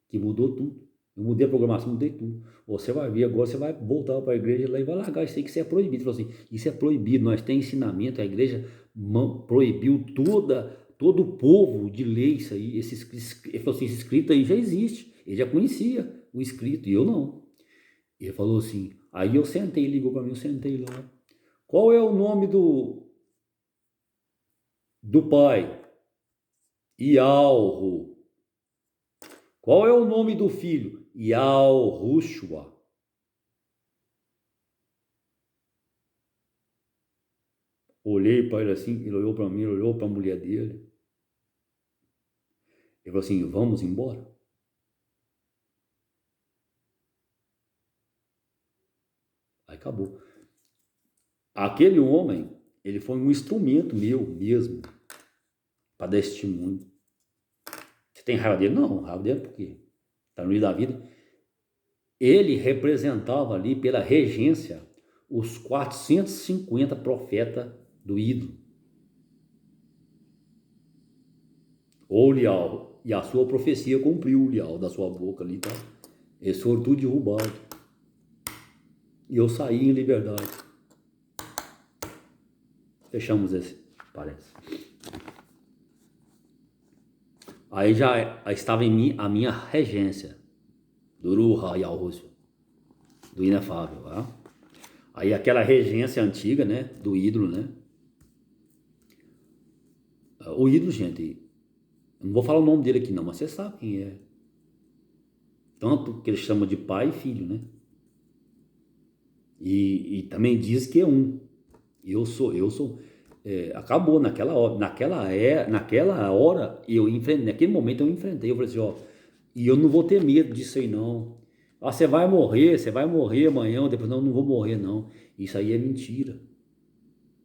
que mudou tudo. Eu mudei a programação, mudei tudo. Você vai ver, agora você vai voltar para a igreja lá e vai largar isso aí, que isso é proibido. Ele falou assim, isso é proibido, nós temos ensinamento, a igreja proibiu todo o povo de ler isso aí. Ele falou assim, esse escrito aí já existe. Ele já conhecia o escrito, e eu não. Ele falou assim, aí eu sentei, ligou para mim, eu sentei lá. Qual é o nome do pai? Ialro. Qual é o nome do filho? Yahushua. Olhei para ele assim, ele olhou para mim, ele olhou para a mulher dele. Ele falou assim, vamos embora? Aí acabou. Aquele homem, ele foi um instrumento meu mesmo, para dar testemunho. Você tem raiva dele? Não, raiva dele por quê? está no livro da vida. Ele representava ali pela regência os 450 profetas do ídolo. Ou Ulial, e a sua profecia cumpriu, Ulial, da sua boca ali, tá? Eles foram tudo derrubados. E eu saí em liberdade. Fechamos esse parênteses. Aí já estava em mim a minha regência do Ruha Yahushua, do inefável. Tá? Aí aquela regência antiga, né, do ídolo, né? O ídolo, gente, eu não vou falar o nome dele aqui não, mas você sabe quem é. Tanto que ele chama de pai e filho, né? E também diz que é um. Eu sou. Acabou naquela hora eu enfrentei, naquele momento eu enfrentei, eu falei assim, ó, e eu não vou ter medo disso aí não. Ah, você vai morrer amanhã, ou depois não vou morrer não. Isso aí é mentira.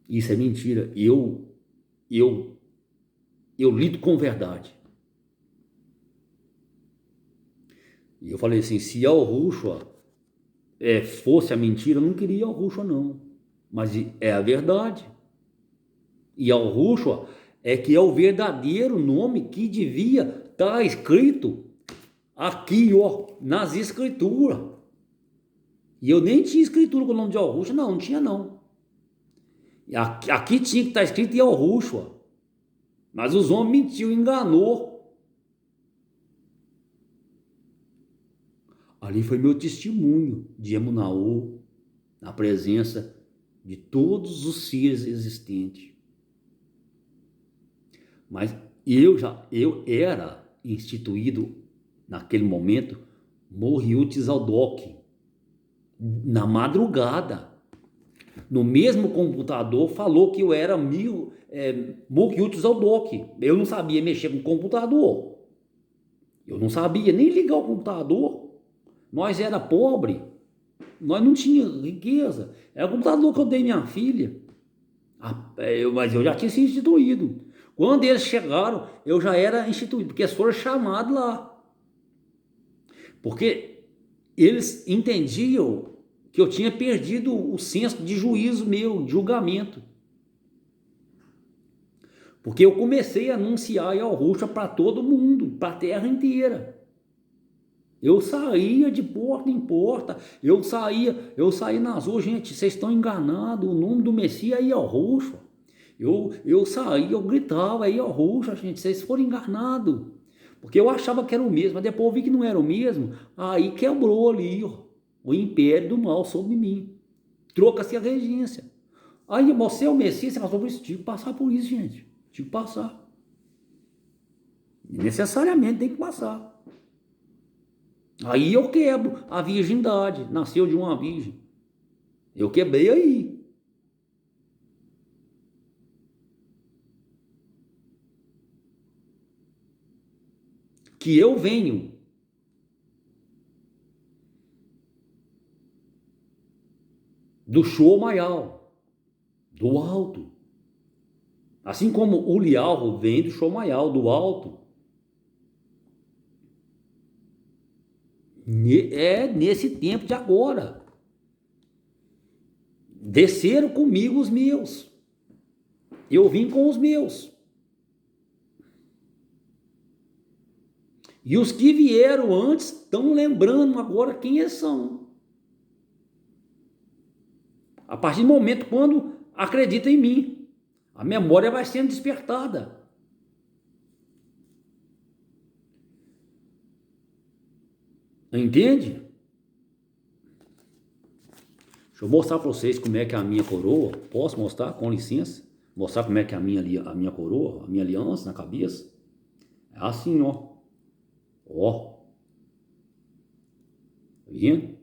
Isso é mentira. Eu lido com verdade. E eu falei assim, se Yahushua fosse a mentira, eu não queria Yahushua não. Mas é a verdade. E Yahushua que é o verdadeiro nome que devia estar escrito aqui, ó, nas escrituras. E eu nem tinha escritura com o nome de Yahushua, não tinha não. Aqui tinha que estar escrito Yahushua. Mas os homens mentiu, enganou. Ali foi meu testemunho de Emunaú, na presença de todos os seres existentes. Mas eu era instituído naquele momento Moriut Zaldok, na madrugada. No mesmo computador falou que eu era Moriut Zaldok. Eu não sabia mexer com computador. Eu não sabia nem ligar o computador. Nós era pobre. Nós não tínhamos riqueza. Era o computador que eu dei minha filha. Mas eu já tinha sido instituído. Quando eles chegaram, eu já era instituído, porque eles foram chamados lá. Porque eles entendiam que eu tinha perdido o senso de juízo meu, de julgamento. Porque eu comecei a anunciar Yahushua para todo mundo, para a terra inteira. Eu saía de porta em porta, eu saía nas ruas, gente, vocês estão enganados, o nome do Messias é Yahushua. Eu saía, eu gritava, Yahushua, gente, vocês foram enganados. Porque eu achava que era o mesmo, mas depois eu vi que não era o mesmo, aí quebrou ali, ó, o império do mal sobre mim. Troca-se a regência. Aí você é o Messias, você passou por isso, tive que passar por isso, gente. Tive que passar. Necessariamente tem que passar. Aí eu quebro a virgindade, nasceu de uma virgem. Eu quebrei aí. Que eu venho do Shomayal, do alto. Assim como o Lial vem do Shomayal, do alto. É nesse tempo de agora. Desceram comigo os meus. Eu vim com os meus. E os que vieram antes estão lembrando agora quem eles são. A partir do momento quando acredita em mim, a memória vai sendo despertada. Entende? Deixa eu mostrar para vocês como é que é a minha coroa. Posso mostrar, com licença? Mostrar como é que é a minha coroa, a minha aliança na cabeça. É assim, ó. Ó. Tá vendo?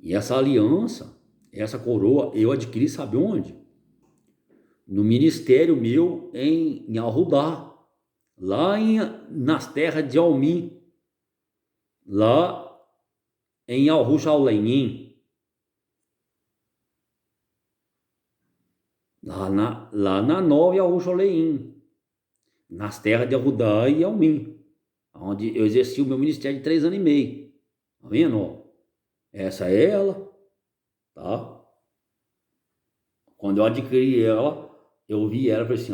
E essa aliança, essa coroa, eu adquiri, sabe onde? No ministério meu em Arrudá. Lá nas terras de Almim. Lá em Al-Rushalenim. Lá na Nova Al-Rushalenim. nas terras de Arrudá e Almim, onde eu exerci o meu ministério de 3 anos e meio. Tá vendo? Ó? Essa é ela, tá? Quando eu adquiri ela, eu vi ela e falei assim,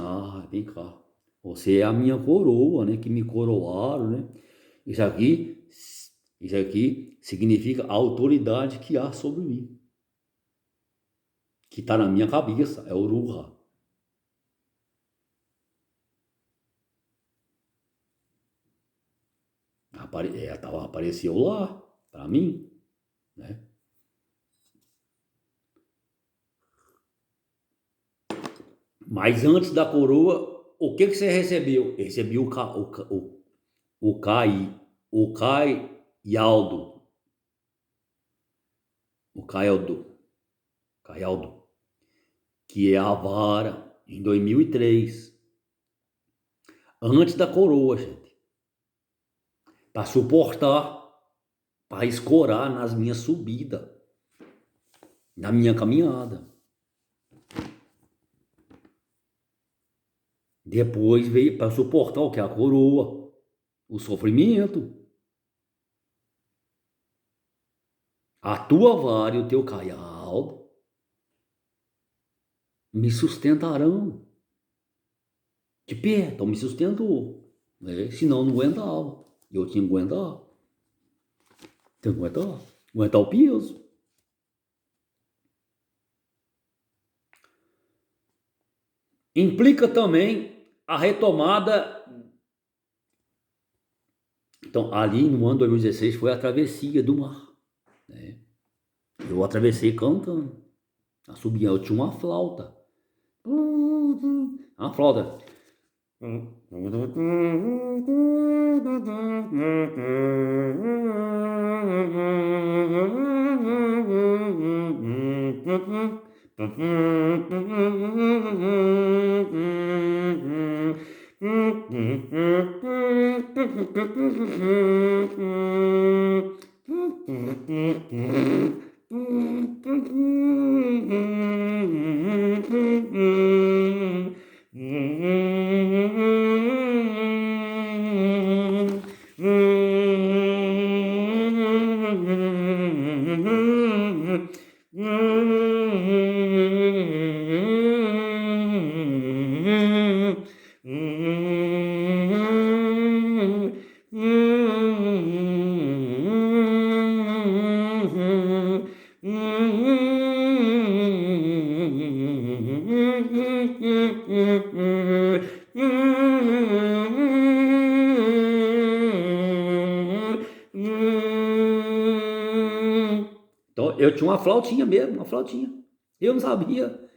vem cá, você é a minha coroa, né? Que me coroaram, né? Isso aqui, isso aqui significa a autoridade que há sobre mim, que está na minha cabeça, é o Ruha. Apareceu lá, para mim, né? Mas antes da coroa, o que você recebeu? Eu recebi o Caialdo, o Caialdo, que é a vara, em 2003, antes da coroa, gente, para suportar, para escorar nas minhas subidas, na minha caminhada. Depois veio para suportar o que? A coroa, o sofrimento. A tua vara e o teu caial me sustentarão. De pé, então me sustentou. Né? Senão não aguentava. Eu tinha que aguentar. Tinha que aguentar. Aguentar o peso. Implica também a retomada. Então, ali no ano 2016 foi a travessia do mar. Né? Eu atravessei cantando. Eu tinha uma flauta. Uma flauta. Então, eu tinha uma flautinha mesmo, uma flautinha. Eu não sabia.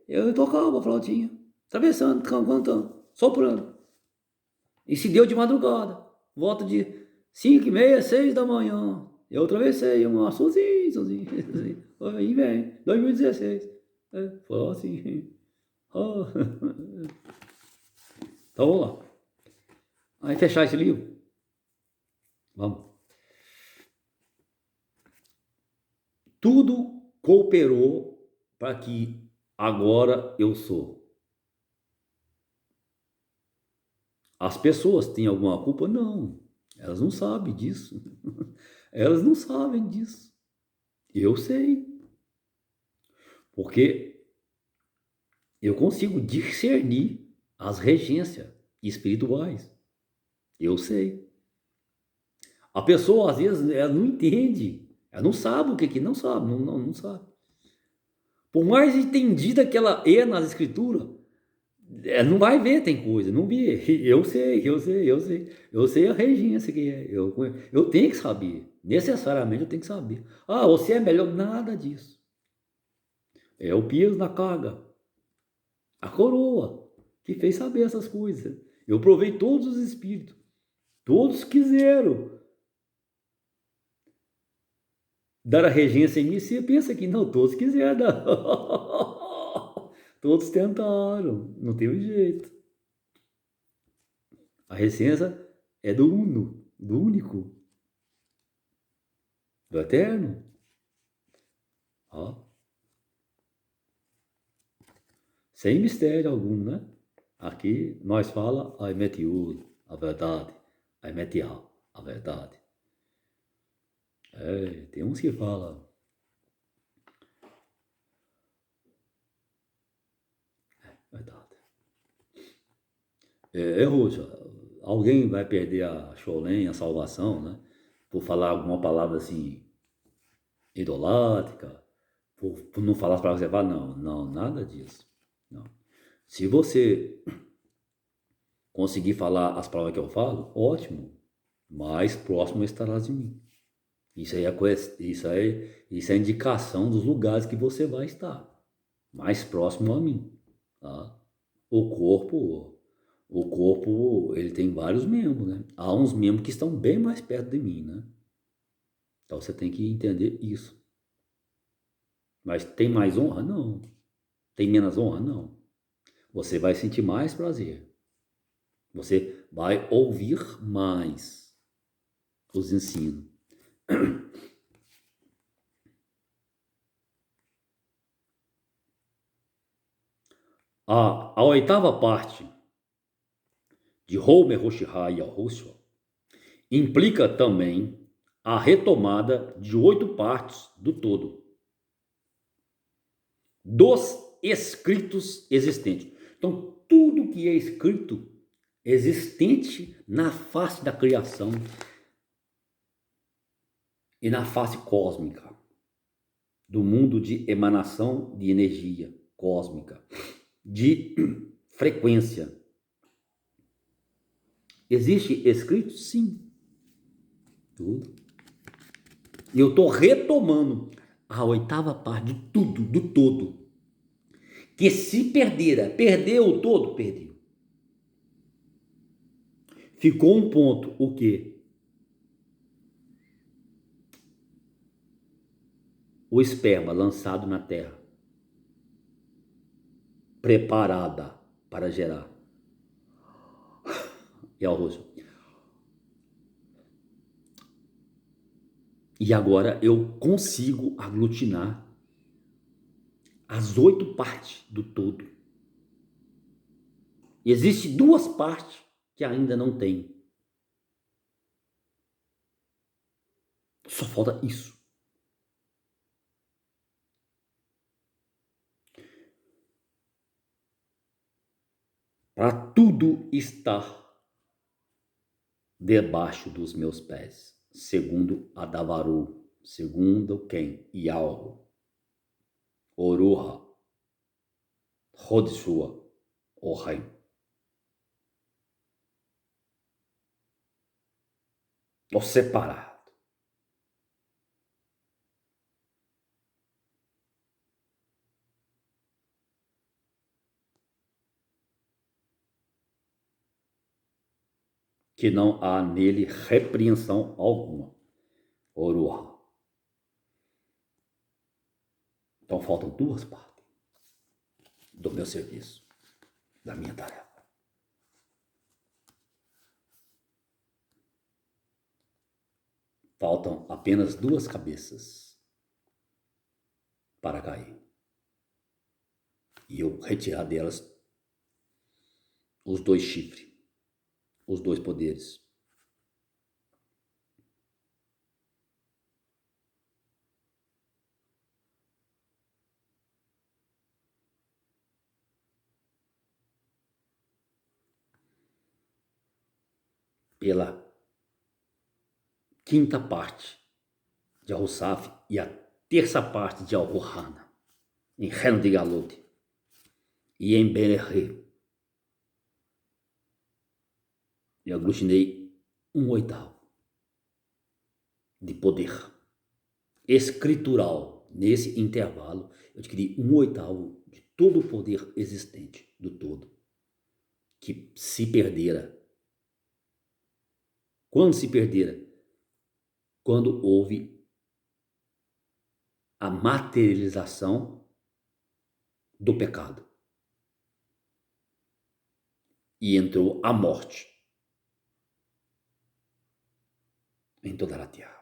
Eu tocava a flautinha, atravessando, cantando, soprando. E se deu de madrugada, volta de 5h30, 6 da manhã. Eu atravessei uma sozinho, sozinho. Aí vem, 2016. Foi assim. Oh. Então vamos lá. Aí fechar esse livro. Vamos. Tudo cooperou para que agora eu sou. As pessoas têm alguma culpa? Não. Elas não sabem disso. Elas não sabem disso. Eu sei. Porque eu consigo discernir as regências espirituais. Eu sei. A pessoa, às vezes, ela não entende. Ela não sabe o que não sabe. Não sabe. Por mais entendida que ela é nas escrituras, ela não vai ver, tem coisa, não vê. Eu sei. Eu sei a regência que é. Eu tenho que saber. Necessariamente eu tenho que saber. Você é melhor. Nada disso. É o peso na carga. A coroa que fez saber essas coisas. Eu provei todos os espíritos. Todos quiseram dar a regência em mim. Você pensa que não, todos quiseram dar. Todos tentaram. Não teve jeito. A regência é do uno, do único, do eterno. Ó. Sem mistério algum, né? Aqui nós fala Aimetiú, a verdade. Aimetiá, a verdade. Tem uns que falam. Verdade. Rússia, alguém vai perder a Sholem, a salvação, né? Por falar alguma palavra assim, idolátrica, por não falar as palavras que você fala, não, não, nada disso. Não. Se você conseguir falar as palavras que eu falo, ótimo, mais próximo estarás de mim. Isso é indicação dos lugares que você vai estar, mais próximo a mim, tá? O corpo, ele tem vários membros, né? Há uns membros que estão bem mais perto de mim, né? Então você tem que entender isso. Mas tem mais honra? Não. Tem menos honra? Não. Você vai sentir mais prazer. Você vai ouvir mais os ensinos. A oitava parte de Homer Hoshihai Yahushua implica também a retomada de 8 partes do todo, dos escritos existentes. Então, tudo que é escrito existente na face da criação e na face cósmica, do mundo de emanação de energia cósmica, de frequência. Existe escrito? Sim. Tudo. E eu estou retomando a oitava parte de tudo, do todo. Que se perdeu o todo, perdeu. Ficou um ponto, o quê? O esperma lançado na terra, preparada para gerar. E ao rosto. E agora eu consigo aglutinar as 8 partes do todo. Existem 2 partes que ainda não tem. Só falta isso. Para tudo estar debaixo dos meus pés, segundo Adavaru, segundo quem? Yahweh, Oruha, Hodshua, Ohaim. Estou separado. Que não há nele repreensão alguma. Oruha. Então faltam 2 partes do meu serviço, da minha tarefa. Faltam apenas 2 cabeças para cair. E eu retirar delas os 2 chifres, os 2 poderes. Pela quinta parte de Al-Saf e a terça parte de Al-Ruhana, em Reno de Galote e em Bererê. Eu aglutinei 1/8 de poder escritural. Nesse intervalo, eu adquiri 1/8 de todo o poder existente do todo, que se perdera. Quando se perdera? Quando houve a materialização do pecado. E entrou a morte em toda a terra.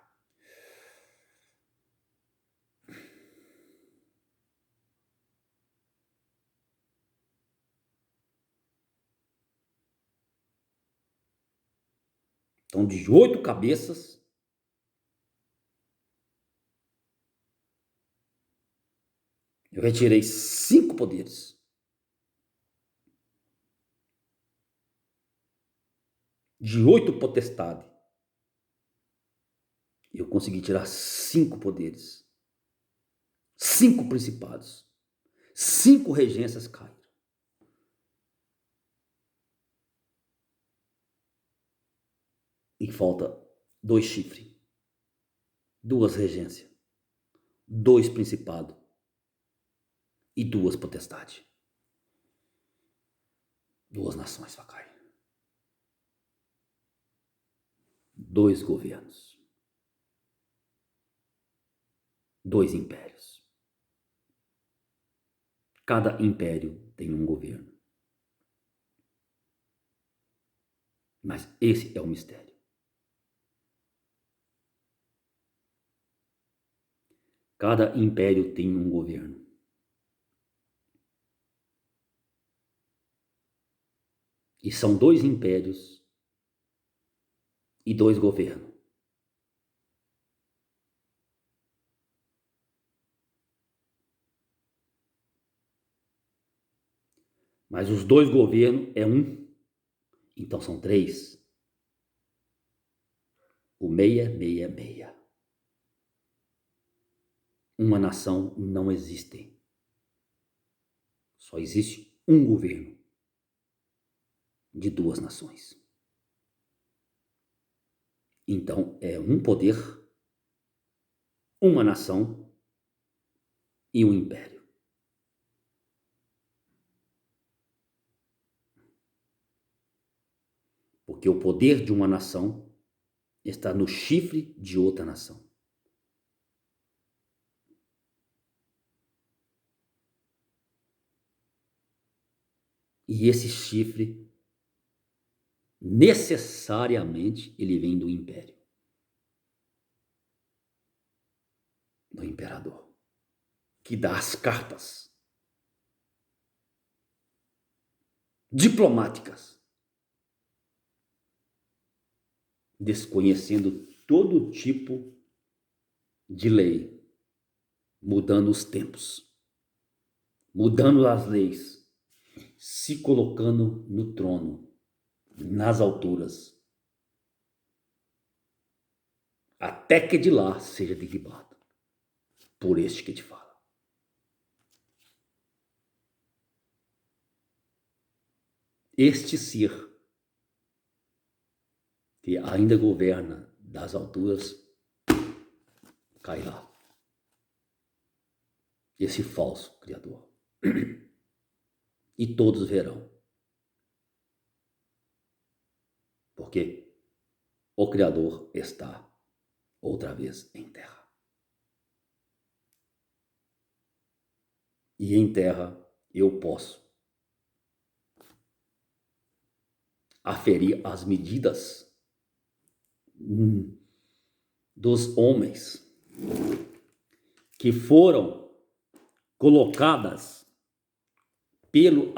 Então, de 8 cabeças, eu retirei 5 poderes. De 8 potestades, eu consegui tirar 5 poderes. 5 principados. 5 regências caíram. E falta 2 chifres, 2 regências, 2 principados e 2 potestades. 2 nações, Facai. 2 governos. 2 impérios. Cada império tem um governo. Mas esse é o mistério. Cada império tem um governo. E são 2 impérios e 2 governos. Mas os 2 governos é um, então são 3. O 666. Uma nação não existe. Só existe um governo de 2 nações. Então é um poder, uma nação e um império. Porque o poder de uma nação está no chifre de outra nação. E esse chifre, necessariamente, ele vem do império. Do imperador. Que dá as cartas diplomáticas. Desconhecendo todo tipo de lei. Mudando os tempos. Mudando as leis. Se colocando no trono. Nas alturas. Até que de lá seja derribado por este que te fala. Este ser que ainda governa das alturas cairá. Esse falso criador. E todos verão. Porque o criador está outra vez em terra. E em terra eu posso aferir as medidas dos homens que foram colocadas pelo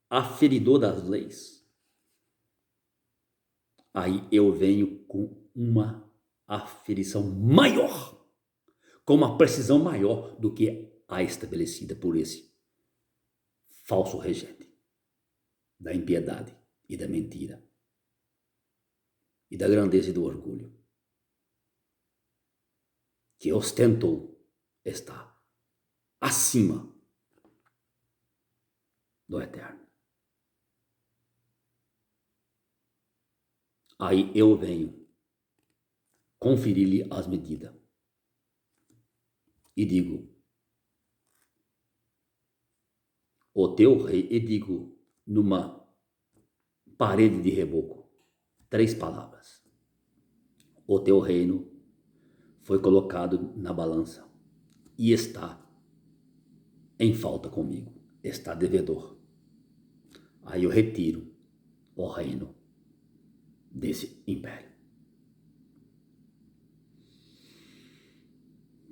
aferidor das leis. Aí eu venho com uma aferição maior, com uma precisão maior do que a estabelecida por esse falso regente da impiedade e da mentira e da grandeza e do orgulho, que ostentou estar acima do eterno. Aí eu venho conferir-lhe as medidas e digo, o teu rei, e digo numa parede de reboco, 3 palavras. O teu reino foi colocado na balança e está em falta comigo, está devedor. Aí eu retiro o reino desse império.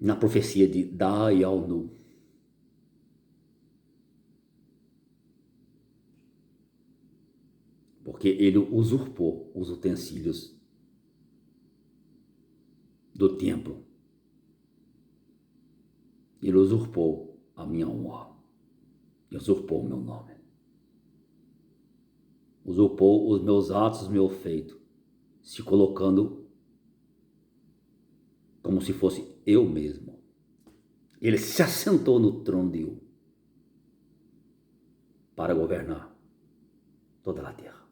Na profecia de Dayalnu, porque porque ele usurpou os utensílios do templo. Ele usurpou a minha honra, usurpou o meu nome, usurpou os meus atos, os meus feitos, se colocando como se fosse eu mesmo. Ele se assentou no trono de Eu para governar toda a terra.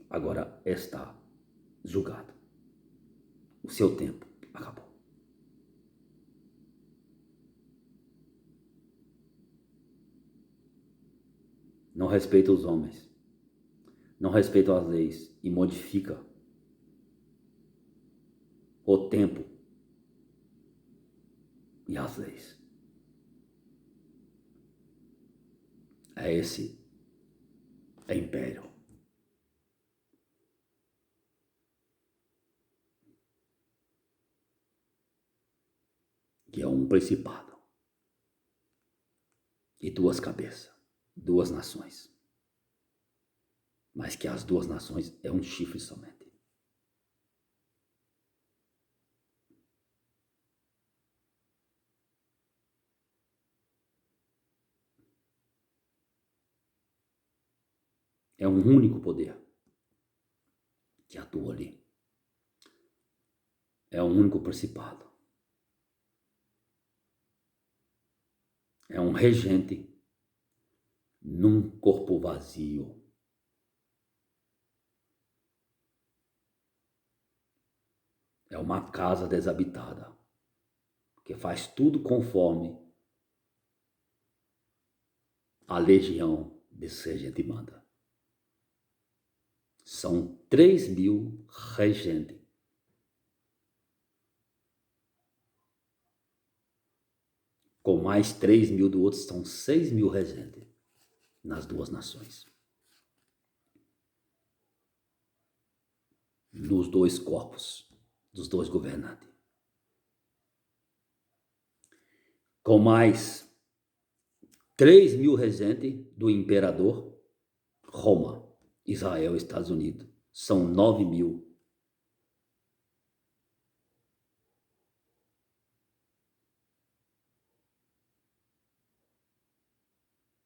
Agora está julgado. O seu tempo acabou. Não respeita os homens, não respeita as leis e modifica o tempo e as leis. Esse é império. Que é um principado e duas cabeças, duas nações. Mas que as duas nações é um chifre somente. É um único poder que atua ali. É um único principado. É um regente num corpo vazio. É uma casa desabitada, que faz tudo conforme a legião desse regente manda. São 3.000 regentes. Com mais 3.000 do outro, são 6.000 regentes nas duas nações. Nos dois corpos dos dois governantes. Com mais 3.000 regentes do imperador, Roma, Israel, Estados Unidos. São 9.000.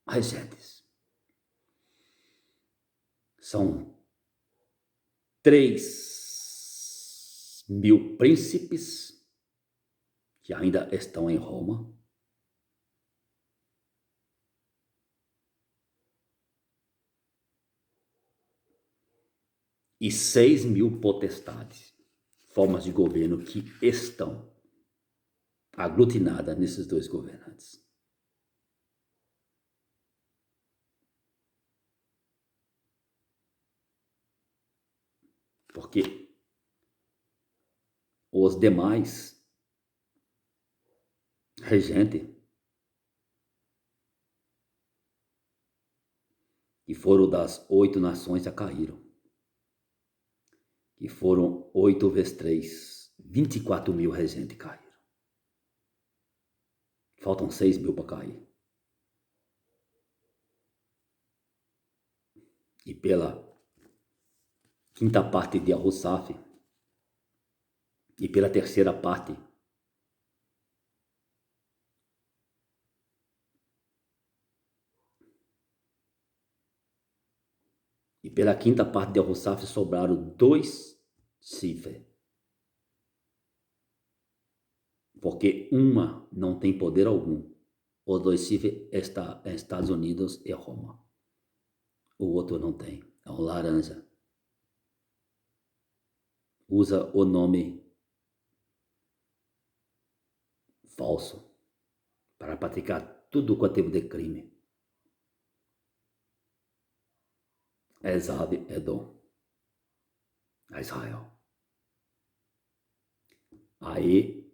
Regentes. São 3.000 príncipes que ainda estão em Roma. E 6.000 potestades, formas de governo que estão aglutinadas nesses dois governantes. Porque os demais regentes que foram das 8 nações já caíram. Que foram 8 vezes 3, 24.000 regentes caíram. Faltam 6.000 para cair. E pela quinta parte de Arusaf e pela terceira parte de Arusaf sobraram 2 cifras. Porque uma não tem poder algum. Os 2 cifras está em Estados Unidos e Roma. O outro não tem. É um laranja. Usa o nome falso para praticar tudo quanto tipo de crime. Esav Edom, a Israel. Aí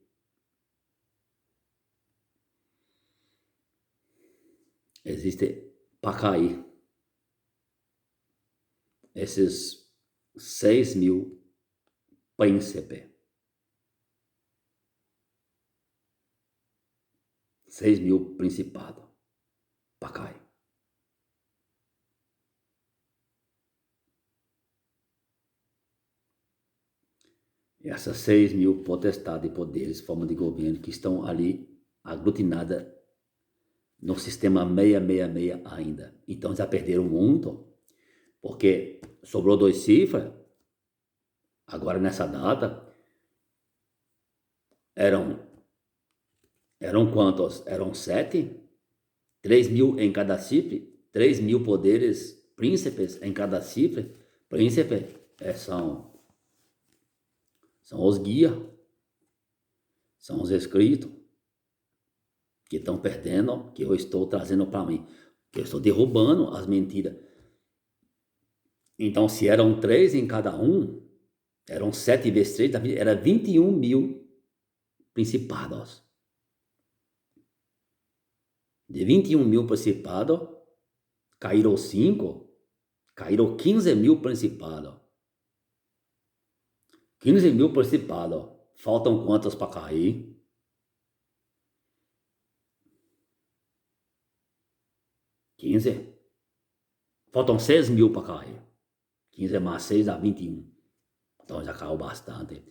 existe para cair esses 6.000 príncipes. 6.000 principados para cair. Essas 6.000 potestades e poderes, forma de governo, que estão ali aglutinadas no sistema 666 ainda. Então já perderam muito, porque sobrou 2 cifras, agora nessa data, eram quantos? Eram 7, 3.000 em cada cifra, 3.000 poderes príncipes em cada cifra. Príncipe são os guias, são os escritos que estão perdendo, que eu estou trazendo para mim, que eu estou derrubando as mentiras. Então, se eram 3 em cada um, eram 7 vezes 3, era 21.000 principados. De 21.000 principados, caíram 5, caíram 15.000 principados. 15.000 principados. Faltam quantos para cair? 15. Faltam 6.000 para cair. 15 mais 6 dá 21. Então já caiu bastante.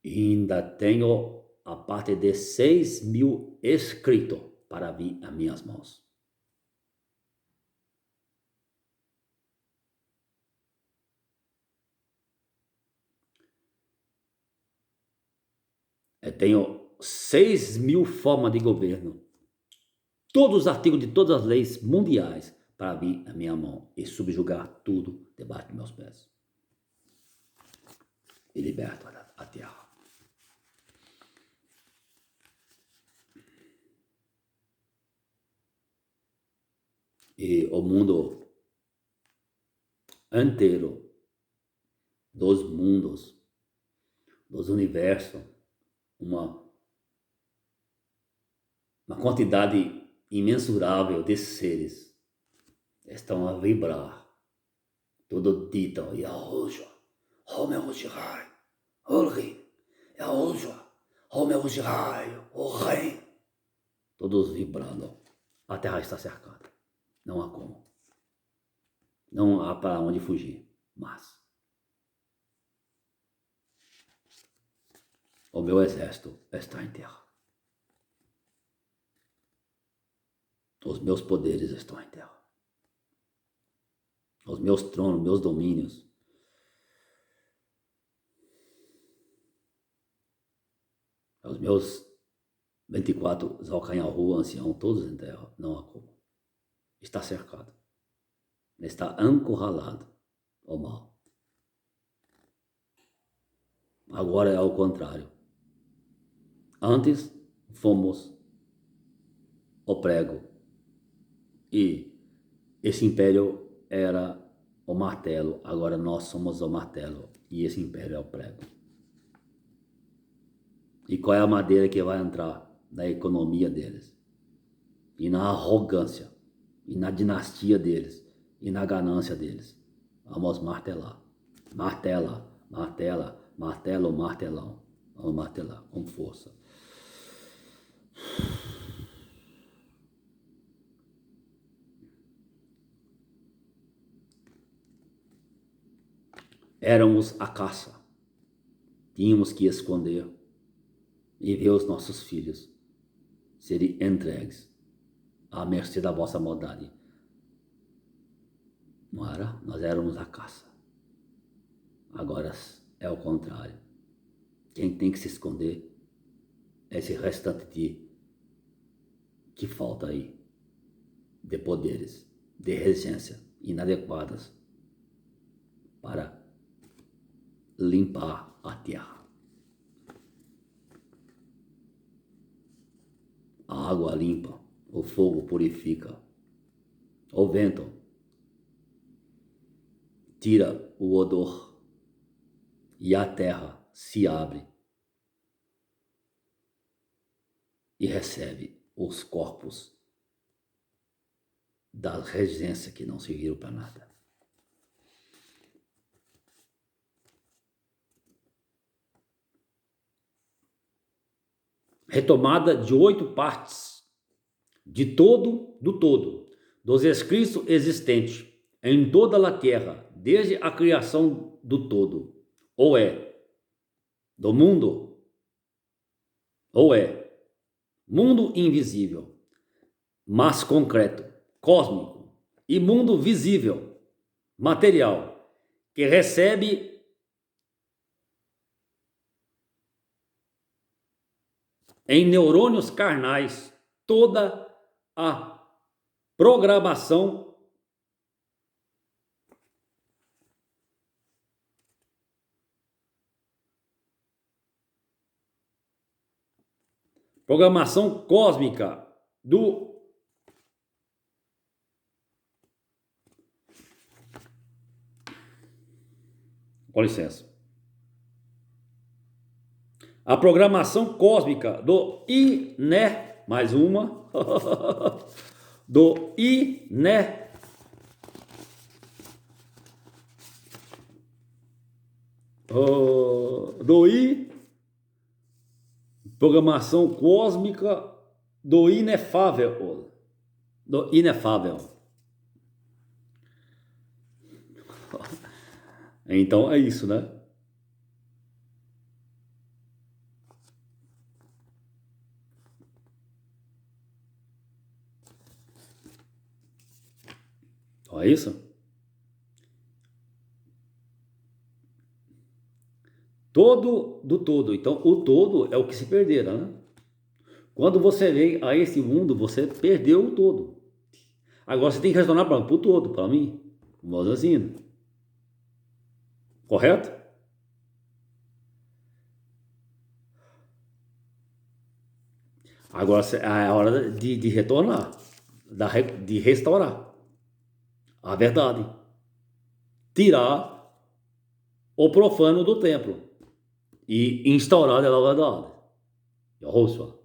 E ainda tenho a parte de 6.000 escritos para vir às minhas mãos. Eu tenho 6.000 formas de governo. Todos os artigos de todas as leis mundiais para vir à minha mão e subjugar tudo debaixo de meus pés. E liberto a terra. E o mundo inteiro, dos mundos, dos universos, uma quantidade imensurável de seres estão a vibrar. Tudo dito, Yahushua, Homeoshihai, Olri, Yahushua, Homeoshihai, o Rei. Todos vibrando. A terra está cercada. Não há como. Não há para onde fugir. Mas o meu exército está em terra. Os meus poderes estão em terra. Os meus tronos, meus domínios. Os meus 24 Zalcanhahu, ancião, todos em terra. Não há como. Está cercado. Está encurralado o mal. Agora é ao contrário. Antes fomos o prego. E esse império era o martelo. Agora nós somos o martelo. E esse império é o prego. E qual é a madeira que vai entrar na economia deles? E na arrogância. E na dinastia deles. E na ganância deles. Vamos martelar. Martela, martela, martelo, martelão. Vamos martelar com força. Éramos a caça. Tínhamos que esconder e ver os nossos filhos serem entregues à mercê da vossa maldade. Não era? Nós éramos a caça. Agora é o contrário. Quem tem que se esconder é esse restante que falta aí de poderes, de resistência inadequadas para limpar a terra. A água limpa, o fogo purifica, o vento tira o odor e a terra se abre e recebe os corpos da resistência que não serviram para nada. Retomada de 8 partes do todo, dos escritos existentes em toda a terra, desde a criação do todo, ou é do mundo, ou é mundo invisível, mas concreto, cósmico, e mundo visível, material, que recebe em neurônios carnais toda a programação cósmica do com licença. A programação cósmica do INE, mais uma, do INE, do I, programação cósmica do inefável, do inefável. Então é isso, né? Então é isso. Todo do todo. Então o todo é o que se perderá, né? Quando você vem a esse mundo, você perdeu o todo. Agora você tem que retornar para o todo, para mim. Vamos assim. Correto? Agora é a hora de retornar, de restaurar a verdade. Tirar o profano do templo e instaurar a verdade. Yahushua,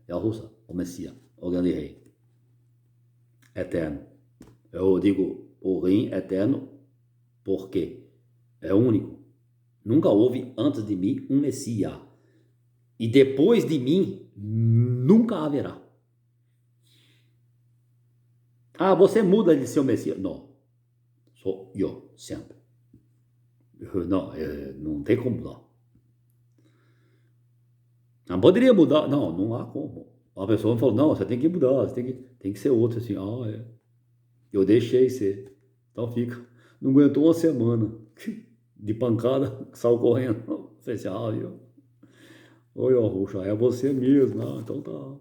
Yahushua, o Messias, o grande rei, eterno. Eu digo o rei eterno porque é único. Nunca houve antes de mim um Messias. E depois de mim, nunca haverá. Ah, você muda de ser o Messias? Não. Sou eu, sempre. Não, não tem como mudar. Não poderia mudar. Não, não há como. A pessoa falou, não, você tem que mudar, você tem que ser outro. Assim, eu deixei ser. Então fica. Não aguentou uma semana de pancada, saiu correndo. Falei assim, viu? Oi, Roxa, é você mesmo. Ah, então tá.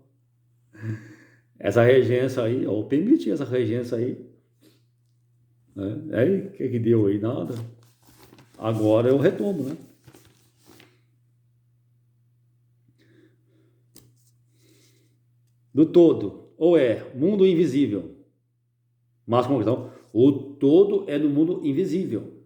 Essa regência aí, eu permiti essa regência aí. Né? Aí, o que deu aí? Nada. Agora eu retomo, né? Do todo, ou é mundo invisível, mas como questão, o todo é no mundo invisível.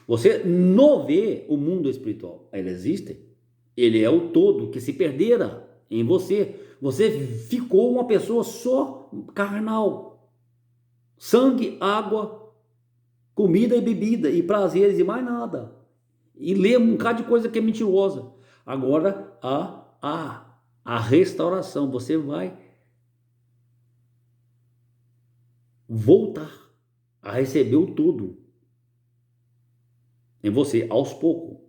Você não vê o mundo espiritual, ele existe. Ele é o todo que se perdera em você. Você ficou uma pessoa só carnal. Sangue, água, comida e bebida, e prazeres e mais nada. E lê um bocado de coisa que é mentirosa. Agora, a restauração, você vai voltar a receber o todo em você, aos poucos.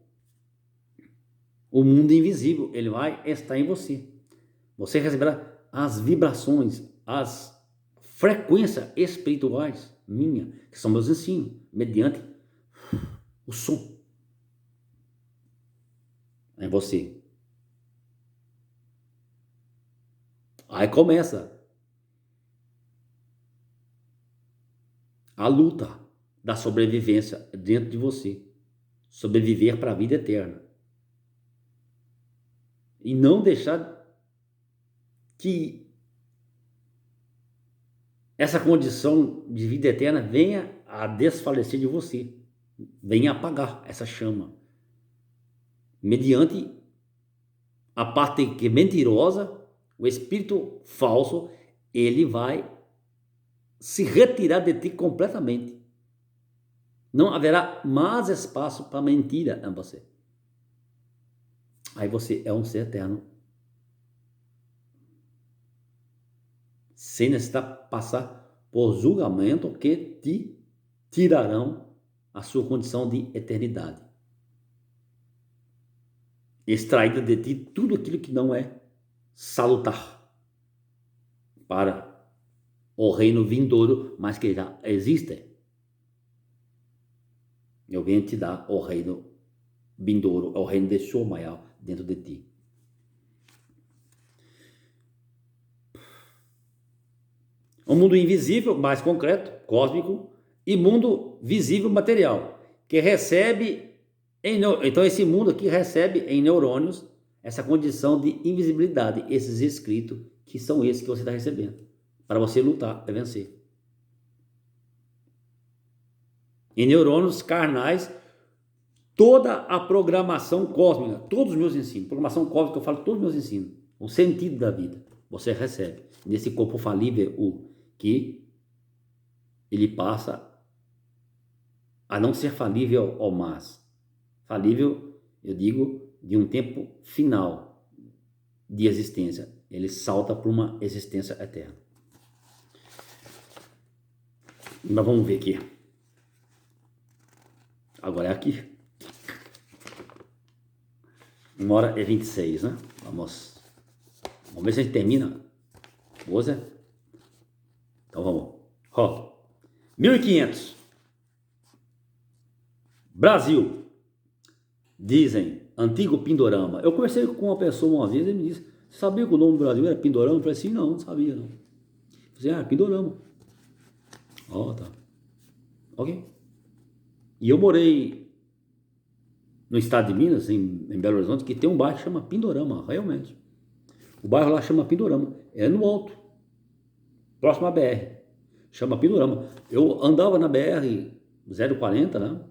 O mundo invisível, ele vai estar em você. Você receberá as vibrações, as frequências espirituais minha, que são meus ensinos, mediante o som em você. Aí começa a luta da sobrevivência dentro de você. Sobreviver para a vida eterna. E não deixar que essa condição de vida eterna venha a desfalecer de você. Venha apagar essa chama. Mediante a parte que é mentirosa, o espírito falso, ele vai se retirar de ti completamente. Não haverá mais espaço para mentira em você. Aí você é um ser eterno. Sem necessitar passar por julgamento que te tirarão a sua condição de eternidade. Extraída de ti tudo aquilo que não é salutar para o reino vindouro, mas que já existe. Eu venho te dar o reino vindouro, o reino de Shomayá dentro de ti. Um mundo invisível, mais concreto, cósmico, e mundo visível, material, que recebe, então esse mundo aqui recebe em neurônios essa condição de invisibilidade, esses escritos, que são esses que você está recebendo, para você lutar e vencer. Em neurônios carnais, toda a programação cósmica, todos os meus ensinos, programação cósmica, eu falo todos os meus ensinos, o sentido da vida, você recebe nesse corpo falível, que ele passa a não ser falível ou mais. Falível, eu digo, de um tempo final de existência. Ele salta para uma existência eterna. Mas vamos ver aqui. Agora é aqui. 1h26, né? Vamos ver se a gente termina. Boa, Zé? Então vamos. 1500. Brasil. Dizem, antigo Pindorama. Eu conversei com uma pessoa uma vez, ele me disse, você sabia que o nome do Brasil era Pindorama? Eu falei assim, não sabia não. Eu falei, Pindorama. Tá. Ok. E eu morei no estado de Minas, em Belo Horizonte, que tem um bairro que chama Pindorama, realmente. O bairro lá chama Pindorama. É no alto, próximo à BR. Chama Pindorama. Eu andava na BR 040, né?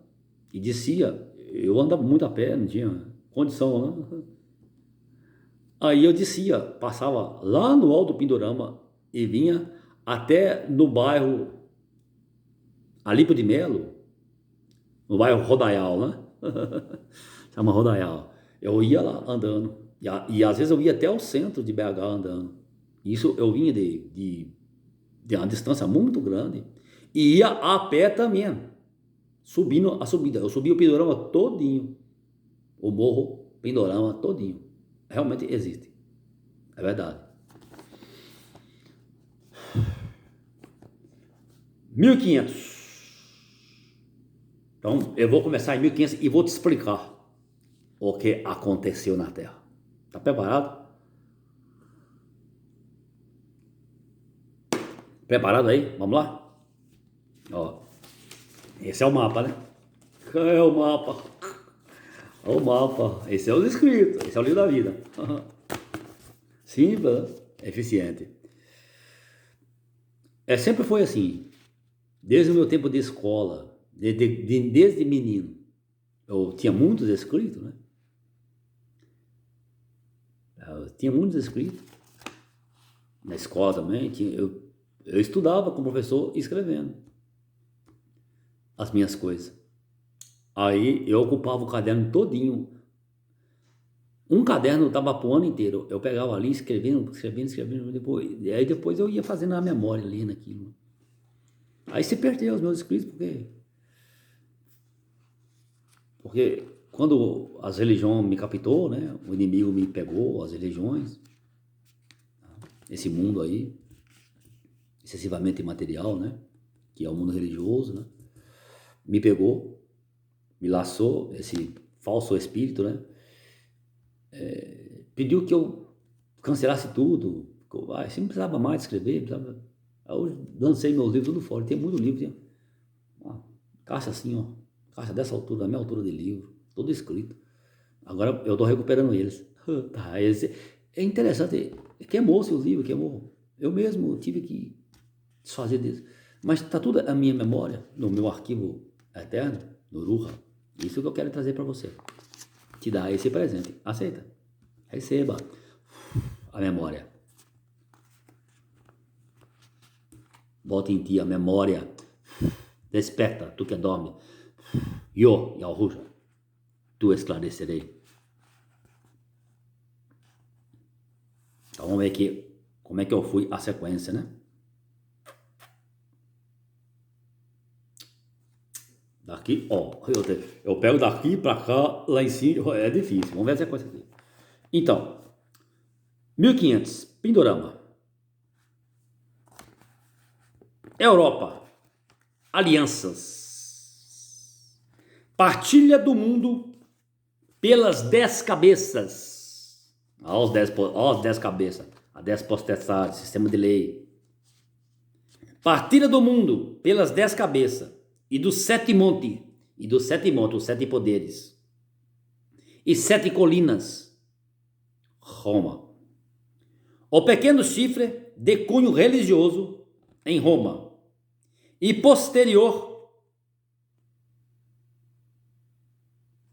E descia. Eu andava muito a pé, não tinha condição, né? Aí eu descia, passava lá no alto do Pindorama e vinha até no bairro Alipo de Melo, no bairro Rodaial, né? Chama Rodaial. Eu ia lá andando. E às vezes eu ia até o centro de BH andando. Isso eu vinha de uma distância muito grande. E ia a pé também, subindo a subida. Eu subi o Pindorama todinho. O morro Pindorama todinho. Realmente existe. É verdade. 1500. Então, eu vou começar em 1500 e vou te explicar o que aconteceu na Terra. Tá preparado? Preparado aí? Vamos lá? Esse é o mapa, né? É o mapa. É o mapa. Esse é os escritos. Esse é o livro da vida. Simples, eficiente. Sempre foi assim. Desde o meu tempo de escola, desde menino, eu tinha muitos escritos, né? Eu tinha muitos escritos. Na escola também, eu estudava com o professor escrevendo as minhas coisas. Aí eu ocupava o caderno todinho. Um caderno dava para o ano inteiro. Eu pegava ali, escrevendo, depois eu ia fazendo a memória, lendo aquilo. Aí se perdeu os meus escritos, porque quando as religiões me captou, né? O inimigo me pegou, as religiões, esse mundo aí, excessivamente material, né? Que é o mundo religioso, né? Me pegou, me laçou, esse falso espírito, né? Pediu que eu cancelasse tudo, você não precisava mais escrever, Aí eu lancei meus livros tudo fora, tem muito livro, tinha uma caixa assim, ó, caixa dessa altura, da minha altura de livro, tudo escrito. Agora eu estou recuperando eles. Tá, é interessante, queimou-se o livro, queimou. Eu mesmo tive que desfazer disso. Mas está tudo a minha memória, no meu arquivo eterno, no Ruha. Isso que eu quero trazer para você. Te dar esse presente. Aceita. Receba a memória. Bota em ti a memória. Desperta, tu que dorme. Yo, Yahushua, tu esclarecerei. Então vamos ver aqui como é que eu fui a sequência, né? Daqui, ó, eu pego daqui para cá, lá em cima, é difícil. Vamos ver essa coisa aqui. Então, 1500, Pindorama. Europa, alianças. Partilha do mundo pelas 10 cabeças. Ó, os 10 cabeças. As 10 potestades, sistema de lei. Partilha do mundo pelas 10 cabeças. E dos 7 montes. E dos 7 montes, os 7 poderes. E 7 colinas. Roma. O pequeno chifre de cunho religioso em Roma. E posterior,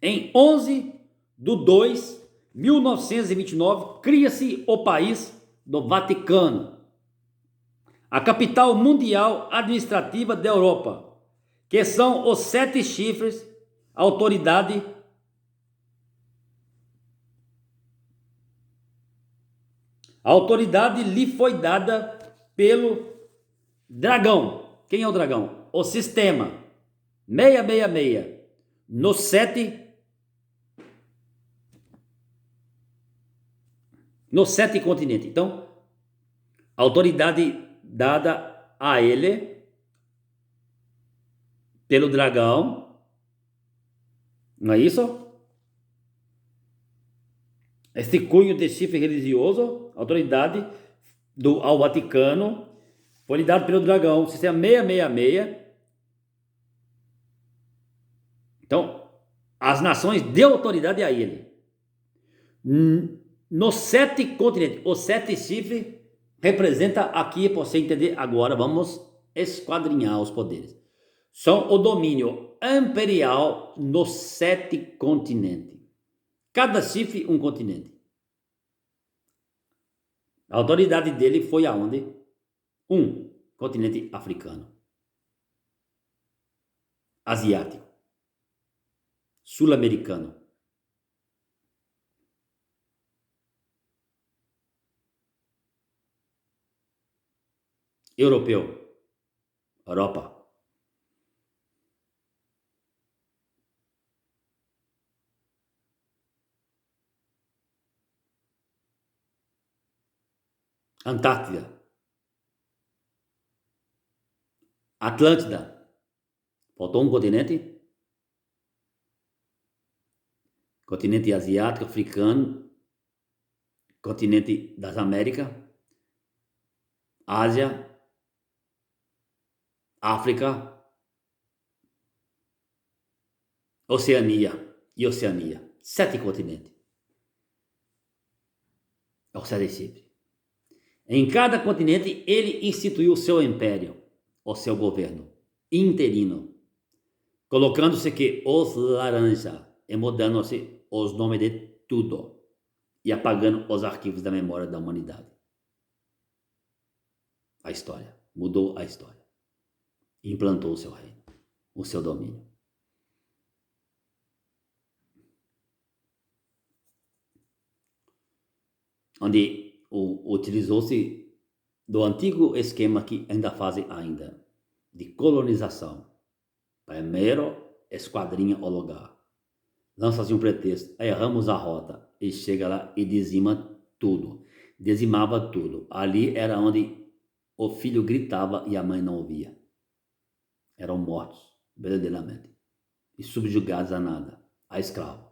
em 11/2/1929, cria-se o país do Vaticano, a capital mundial administrativa da Europa, que são os 7 chifres, a autoridade lhe foi dada pelo dragão. Quem é o dragão? O sistema 666 nos 7 continentes. Então, a autoridade dada a ele pelo dragão, não é isso? Este cunho de chifre religioso, autoridade ao Vaticano, foi lhe dado pelo dragão, sistema 666. Então, as nações deu autoridade a ele. Nos 7 continentes, os 7 chifres representa aqui, para você entender agora, vamos esquadrinhar os poderes. São o domínio imperial nos 7 continentes. Cada chifre, um continente. A autoridade dele foi aonde? Continente africano, asiático, sul-americano, europeu, Europa, Antártida, Atlântida. Faltou um continente? Continente asiático, africano, continente das Américas, Ásia, África, Oceania e Oceania. 7 continentes. É o 7 chifres. Em cada continente, ele instituiu o seu império, o seu governo interino, colocando-se que os laranja e mudando-se os nomes de tudo e apagando os arquivos da memória da humanidade. A história. Mudou a história. Implantou o seu reino, o seu domínio. Onde utilizou-se do antigo esquema que ainda fazem ainda, de colonização. Primeiro esquadrinha o lugar, lança-se um pretexto, erramos a rota, e chega lá e dizima tudo, dizimava tudo. Ali era onde o filho gritava e a mãe não ouvia. Eram mortos, verdadeiramente, e subjugados a nada, a escravo.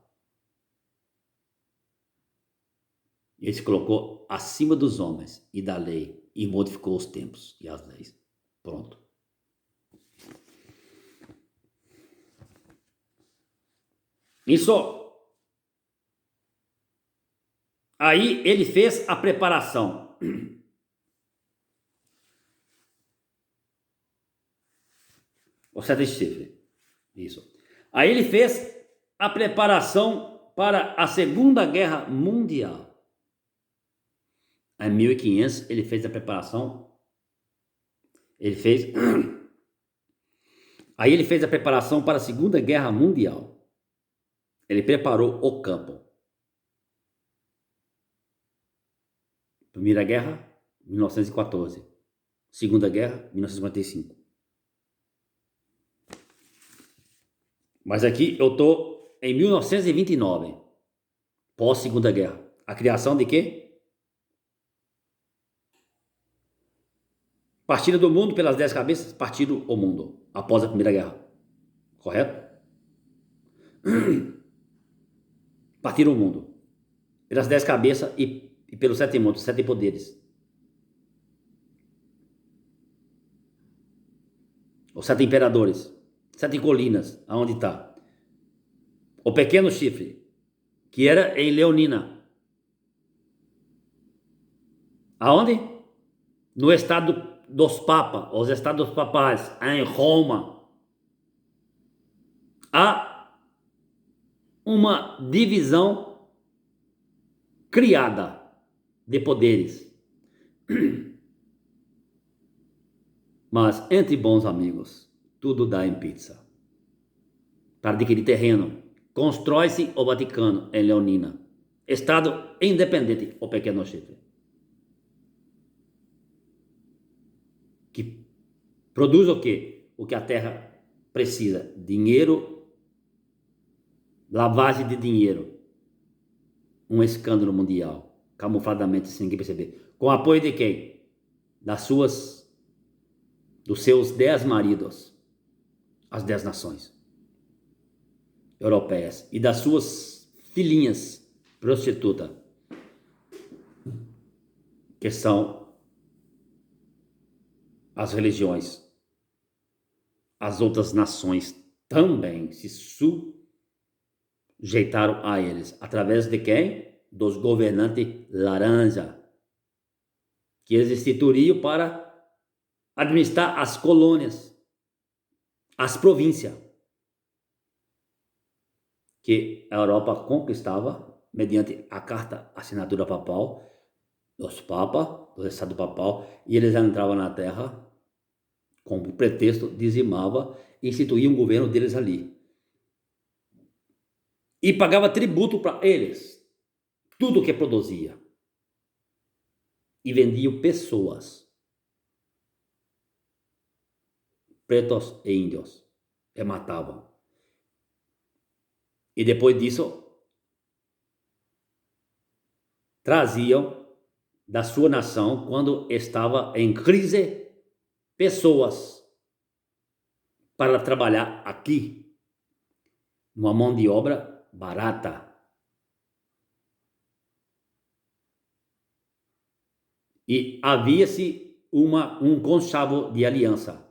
Ele se colocou acima dos homens e da lei e modificou os tempos e as leis. Pronto. Isso. Aí ele fez a preparação. O 7 chifres. Isso. Aí ele fez a preparação para a Segunda Guerra Mundial. Em 1500 ele fez a preparação. Aí ele fez a preparação para a Segunda Guerra Mundial. Ele preparou o campo. Primeira Guerra, 1914. Segunda Guerra, 1955. Mas aqui eu estou em 1929, pós-Segunda Guerra. A criação de quê? Partido do mundo pelas 10 cabeças, partido o mundo, após a Primeira Guerra. Correto? Partiram o mundo pelas 10 cabeças e pelos 7 mundos, 7 poderes. Os 7 imperadores, 7 colinas, aonde está? O pequeno chifre, que era em Leonina. Aonde? No estado dos papas, os estados papais, em Roma. Há uma divisão criada de poderes. Mas entre bons amigos, tudo dá em pizza. Para adquirir terreno, constrói-se o Vaticano em Leonina. Estado independente, o pequeno chifre. Que produz o quê? O que a terra precisa: dinheiro, lavagem de dinheiro. Um escândalo mundial, camufladamente sem ninguém perceber. Com o apoio de quem? Dos seus 10 maridos, as 10 nações europeias, e das suas filhinhas prostitutas, que são as religiões. As outras nações também se sujeitaram a eles. Através de quem? Dos governantes laranja, que eles instituíram para administrar as colônias, as províncias, que a Europa conquistava mediante a carta assinatura papal, dos papas, do estado papal, e eles entravam na terra com pretexto, dizimava e instituía um governo deles ali. E pagava tributo para eles, tudo que produzia. E vendiam pessoas, pretos e índios, e matavam. E depois disso, traziam da sua nação, quando estava em crise, pessoas para trabalhar aqui, uma mão de obra barata. E havia-se um conchavo de aliança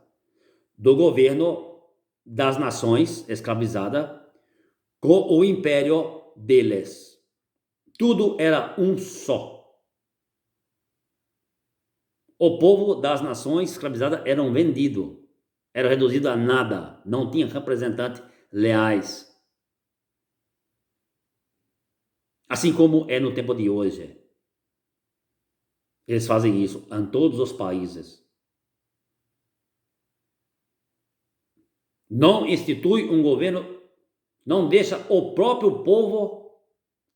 do governo das nações escravizadas com o império deles. Tudo era um só. O povo das nações escravizadas eram vendidos, era reduzido a nada, não tinha representantes leais. Assim como é no tempo de hoje. Eles fazem isso em todos os países. Não institui um governo, não deixa o próprio povo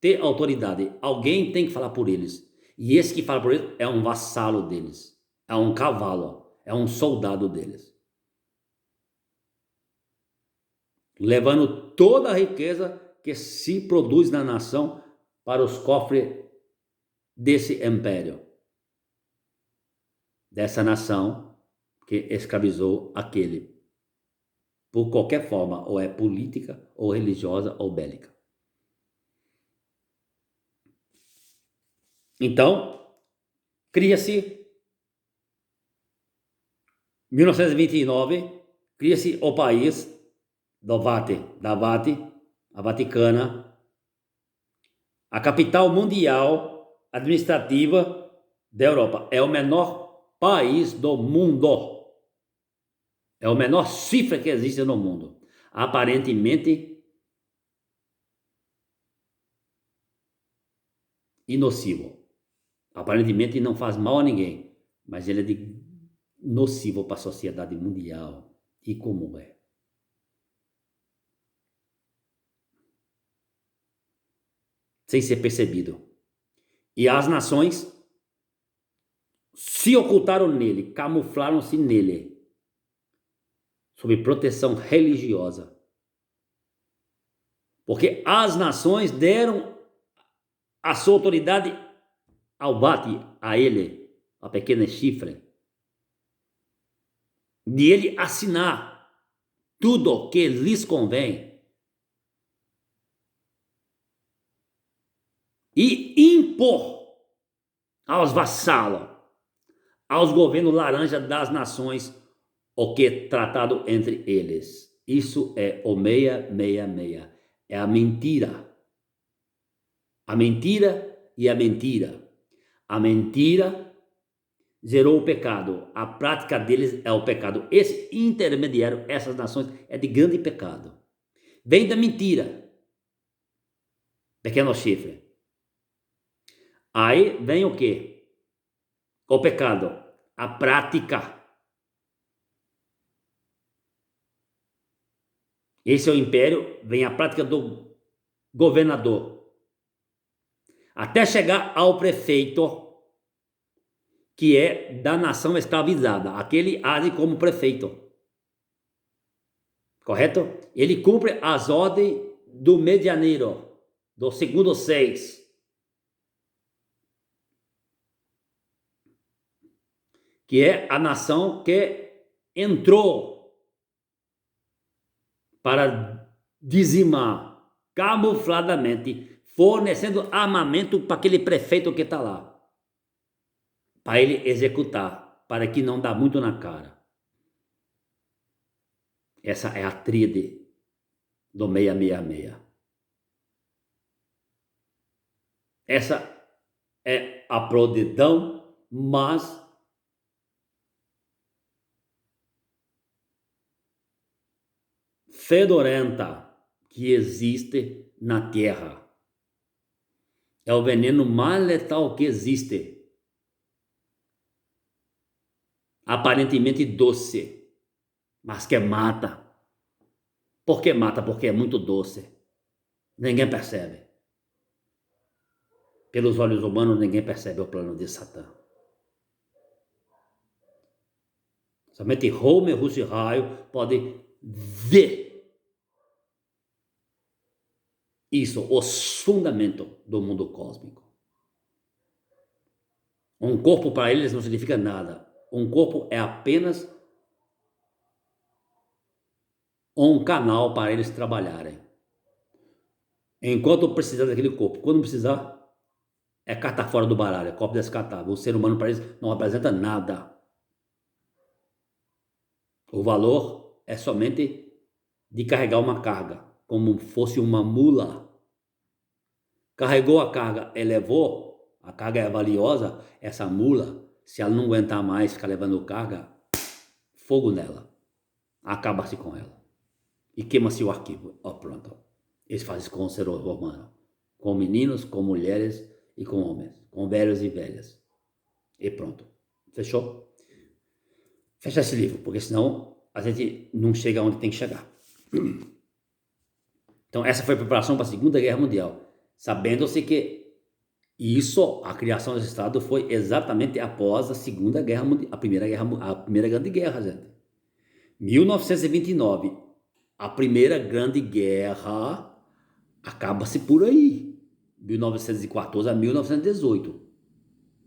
ter autoridade. Alguém tem que falar por eles. E esse que fala por eles é um vassalo deles, é um cavalo, é um soldado deles. Levando toda a riqueza que se produz na nação para os cofres desse império, dessa nação que escravizou aquele, por qualquer forma, ou é política, ou religiosa, ou bélica. Então, cria-se, 1929, cria-se o país da Vati, a Vaticana, a capital mundial administrativa da Europa. É o menor país do mundo. É o menor cifra que existe no mundo. Aparentemente inocivo. Aparentemente não faz mal a ninguém, mas ele é nocivo para a sociedade mundial. E como é? Sem ser percebido. E as nações se ocultaram nele, camuflaram-se nele, sob proteção religiosa. Porque as nações deram a sua autoridade ao Bate, a ele, a pequena chifre, de ele assinar tudo o que lhes convém e impor aos vassalos, aos governos laranja das nações, o que é tratado entre eles. Isso é o 666. É a mentira. A mentira e a mentira. A mentira gerou o pecado. A prática deles é o pecado. Esse intermediário, essas nações, é de grande pecado. Vem da mentira. Pequeno chifre. Aí vem o quê? O pecado. A prática. Esse é o império, vem a prática do governador. Até chegar ao prefeito, que é da nação escravizada. Aquele age como prefeito. Correto? Ele cumpre as ordens do medianeiro, do segundo 6. Que é a nação que entrou para dizimar camufladamente, fornecendo armamento para aquele prefeito que está lá, para ele executar, para que não dá muito na cara. Essa é a tríade do 666. Essa é a prodidão mais fedorenta que existe na Terra. É o veneno mais letal que existe. Aparentemente doce, mas que mata. Por que mata? Porque é muito doce. Ninguém percebe. Pelos olhos humanos, ninguém percebe o plano de Satã. Somente Homer Rushraio pode ver isso, os fundamentos do mundo cósmico. Um corpo para eles não significa nada. Um corpo é apenas um canal para eles trabalharem. Enquanto precisar daquele corpo. Quando precisar, é carta fora do baralho, é copo descartável. O ser humano para eles não representa nada. O valor é somente de carregar uma carga, como fosse uma mula. Carregou a carga, elevou, a carga é valiosa, essa mula, se ela não aguentar mais ficar levando carga, fogo nela, acaba-se com ela. E queima-se o arquivo. Ó, pronto. Eles fazem isso com o ser humano. Com meninos, com mulheres e com homens. Com velhos e velhas. E pronto. Fechou? Fecha esse livro, porque senão a gente não chega onde tem que chegar. Então essa foi a preparação para a Segunda Guerra Mundial. Sabendo-se que isso, a criação desse Estado foi exatamente após a Segunda Guerra Mundial, a Primeira Grande Guerra, gente. 1929, a Primeira Grande Guerra acaba-se por aí. 1914 a 1918.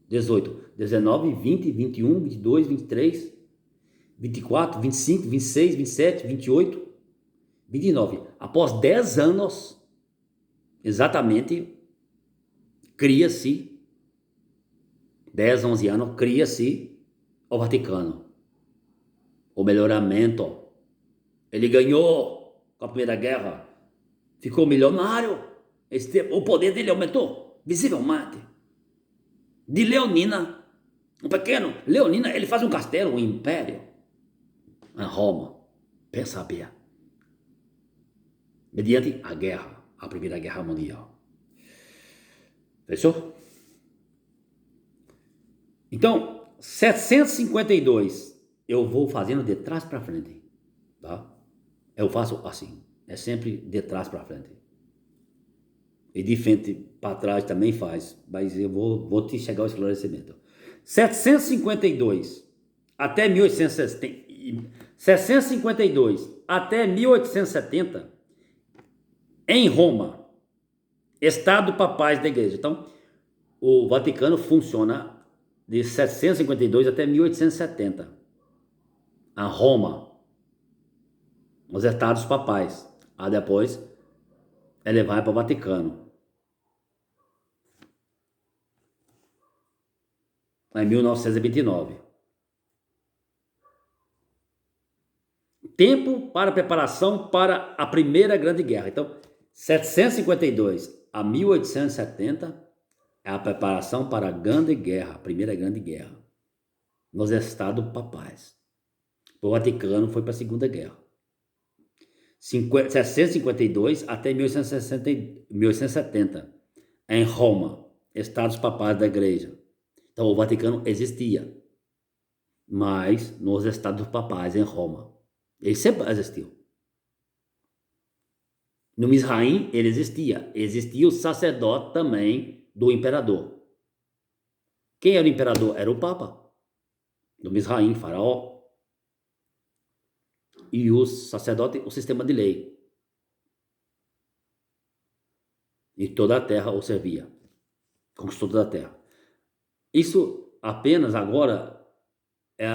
18, 19, 20, 21, 22, 23, 24, 25, 26, 27, 28, 29. Após 10 anos, exatamente, cria-se, 10, 11 anos, cria-se o Vaticano. O melhoramento. Ele ganhou com a Primeira Guerra, ficou milionário, o poder dele aumentou visivelmente. De Leonina, um pequeno Leonina, ele faz um castelo, um império em Roma. Pensa bem. Mediante a guerra, a Primeira Guerra Mundial. Fechou? Então, 752, eu vou fazendo de trás para frente, tá? Eu faço assim, é sempre de trás para frente. E de frente para trás também faz, mas eu vou te chegar ao esclarecimento. 752 até 1870, 752 até 1870, Em Roma, Estado papais da igreja. Então, o Vaticano funciona de 752 até 1870. A Roma, os estados papais. Aí depois ele vai para o Vaticano. Em 1929. Tempo para preparação para a Primeira Grande Guerra. Então, 752 a 1870 é a preparação para a Grande Guerra, a Primeira Grande Guerra, nos estados papais. O Vaticano foi para a Segunda Guerra. 752 até 1870, em Roma, estados papais da igreja. Então, o Vaticano existia, mas nos estados papais em Roma. Ele sempre existiu. No Misraim, ele existia. Existia o sacerdote também do imperador. Quem era o imperador? Era o Papa. Do Misraim, faraó. E os sacerdotes, o sistema de lei. E toda a terra o servia. Conquistou toda a terra. Isso apenas agora é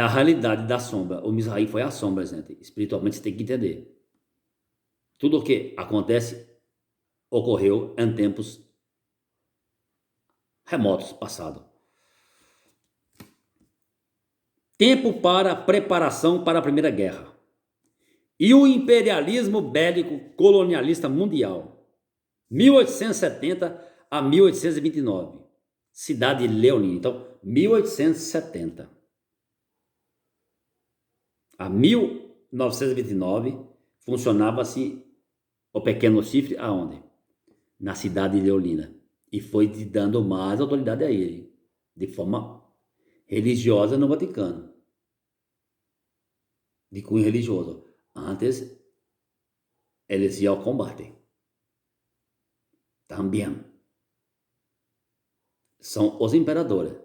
a realidade da sombra. O Misraim foi a sombra, gente. Espiritualmente você tem que entender. Tudo o que acontece ocorreu em tempos remotos, passado. Tempo para preparação para a Primeira Guerra. E o imperialismo bélico colonialista mundial. 1870 a 1829. Cidade de Leonina. Então, 1870 a 1929 funcionava-se o pequeno chifre aonde? Na cidade de Leonina. E foi dando mais autoridade a ele, de forma religiosa no Vaticano. De cunho religioso. Antes, eles iam ao combate. Também. São os imperadores.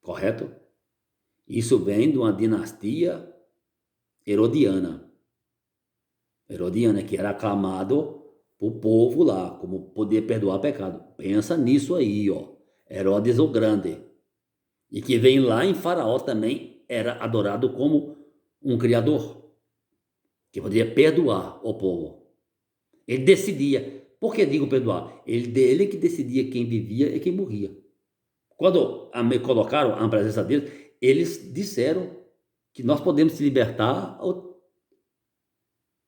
Correto? Isso vem de uma dinastia herodiana. Herodiana, que era aclamado por povo lá, como poder perdoar pecado. Pensa nisso aí, ó. Herodes o Grande. E que vem lá em Faraó também, era adorado como um criador, que poderia perdoar o povo. Ele decidia. Por que digo perdoar? Ele que decidia quem vivia e quem morria. Quando me colocaram à presença deles, eles disseram que nós podemos te libertar ou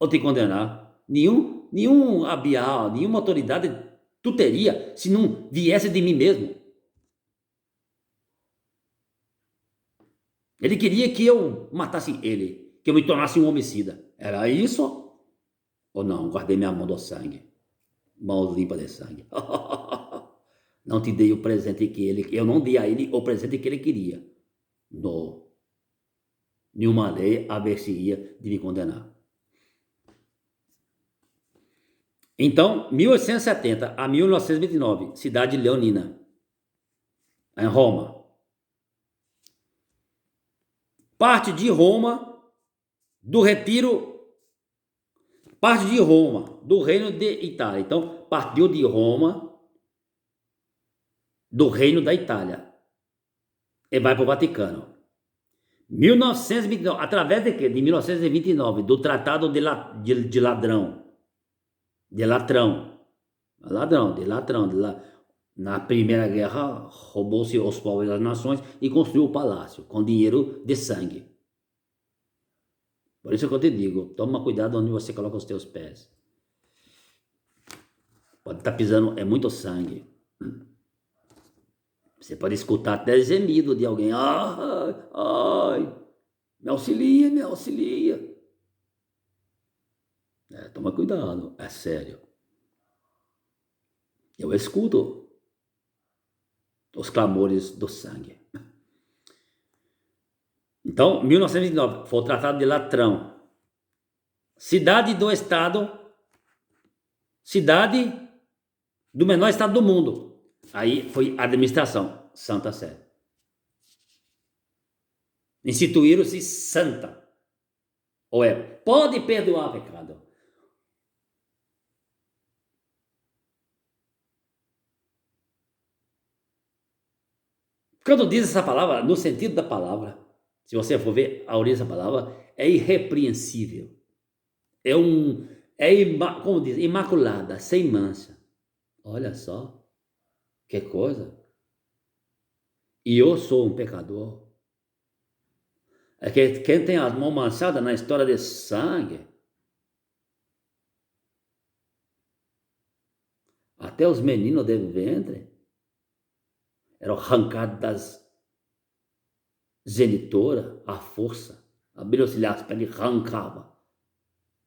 te condenar. Nenhum habial, nenhuma autoridade tu teria se não viesse de mim mesmo. Ele queria que eu matasse ele, que eu me tornasse um homicida. Era isso? Ou não? Guardei minha mão do sangue. Mão limpa de sangue. Não te dei o presente que eu não dei a ele o presente que ele queria. Não. Nenhuma lei haver-se-ia de me condenar. Então, 1870 a 1929, cidade de Leonina, em Roma. Parte de Roma, do retiro, parte de Roma, do reino de Itália. Então, partiu de Roma, do reino da Itália, e vai para o Vaticano. 1929, através de quê? De 1929, do Tratado de Ladrão. De Latrão. Na Primeira Guerra, roubou-se os povos das nações e construiu o palácio com dinheiro de sangue. Por isso que eu te digo, toma cuidado onde você coloca os teus pés. Pode estar pisando, é muito sangue. Você pode escutar até gemido de alguém. Ai, ai, me auxilia, me auxilia. Toma cuidado, é sério. Eu escuto os clamores do sangue. Então, 1929, foi o Tratado de Latrão. Cidade do Estado, cidade do menor estado do mundo. Aí foi administração, Santa Sé. Instituíram-se santa. Ou é, pode perdoar pecado. Quando diz essa palavra, no sentido da palavra, se você for ver a origem dessa palavra, é irrepreensível. Como diz, imaculada, sem mancha. Olha só, que coisa. E eu sou um pecador. É que quem tem as mãos manchadas na história de sangue, até os meninos de ventre eram arrancados das genitoras à força. Abriram os ilhados para ele arrancava,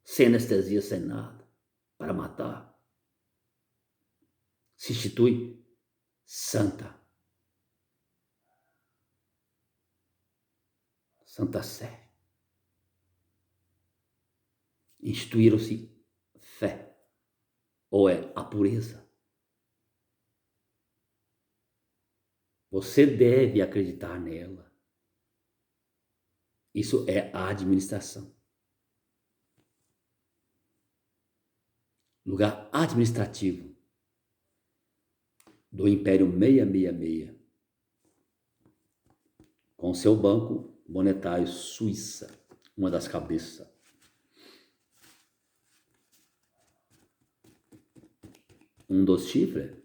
sem anestesia, sem nada, para matar. Se institui santa. Santa Sé. Instituíram-se fé, ou é a pureza. Você deve acreditar nela. Isso é a administração. Lugar administrativo do Império 666, com seu banco monetário Suíça, uma das cabeças. Um dos chifres,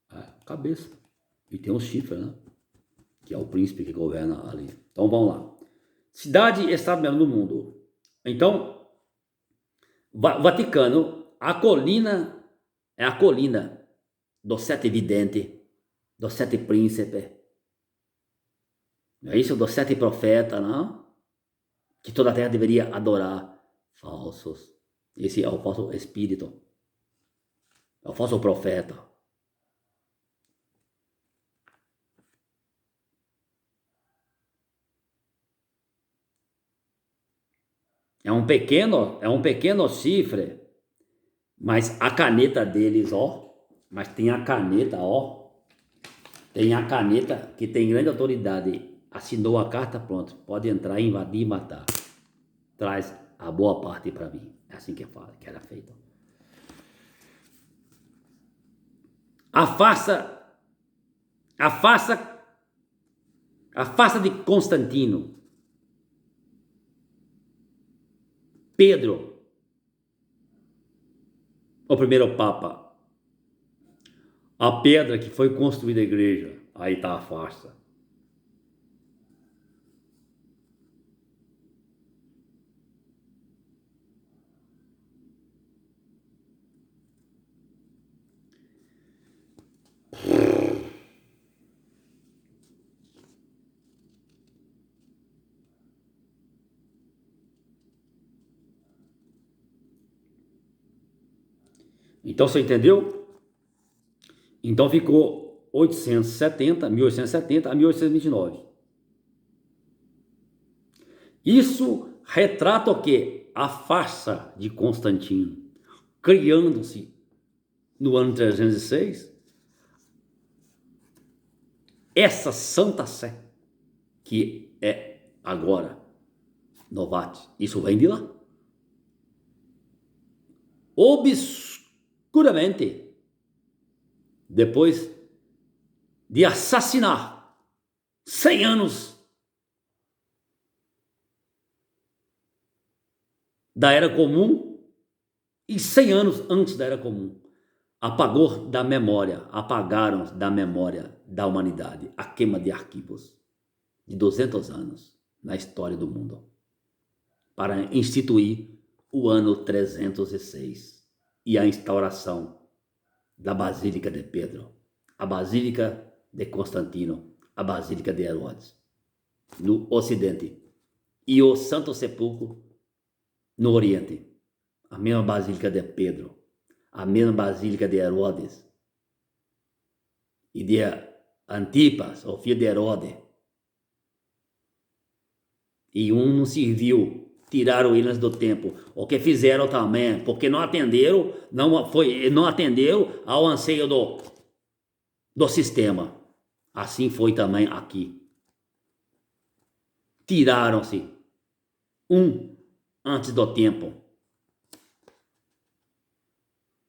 a cabeça. E tem um chifre, né? Que é o príncipe que governa ali. Então vamos lá. Cidade e estado mesmo no mundo. Então, Vaticano, a colina é a colina dos sete videntes, dos sete príncipes. Não é isso? Dos sete profetas, não? Que toda a terra deveria adorar. Falsos. Esse é o falso espírito. É o falso profeta. É um pequeno chifre, mas a caneta deles, ó. Mas tem a caneta, ó. Tem a caneta que tem grande autoridade. Assinou a carta, pronto. Pode entrar, invadir e matar. Traz a boa parte para mim. É assim que fala, que era feito. A farsa de Constantino. Pedro, o primeiro papa. A pedra que foi construída a igreja. Aí está a farsa. Então você entendeu? Então ficou 1870 a 1829. Isso retrata o quê? A farsa de Constantino, criando-se no ano 306 essa Santa Sé, que é agora Novate. Isso vem de lá. Obscuramente, depois de assassinar 100 anos da Era Comum e 100 anos antes da Era Comum, apagaram da memória da humanidade a queima de arquivos de 200 anos na história do mundo, para instituir o ano 306 e a instauração da Basílica de Pedro, a Basílica de Constantino, a Basílica de Herodes, no Ocidente, e o Santo Sepulcro no Oriente, a mesma Basílica de Pedro, a mesma Basílica de Herodes e de Antipas, o filho de Herodes. E um não serviu, tiraram eles do templo. O que fizeram também, porque não atenderam ao anseio do sistema. Assim foi também aqui. Tiraram-se um antes do tempo,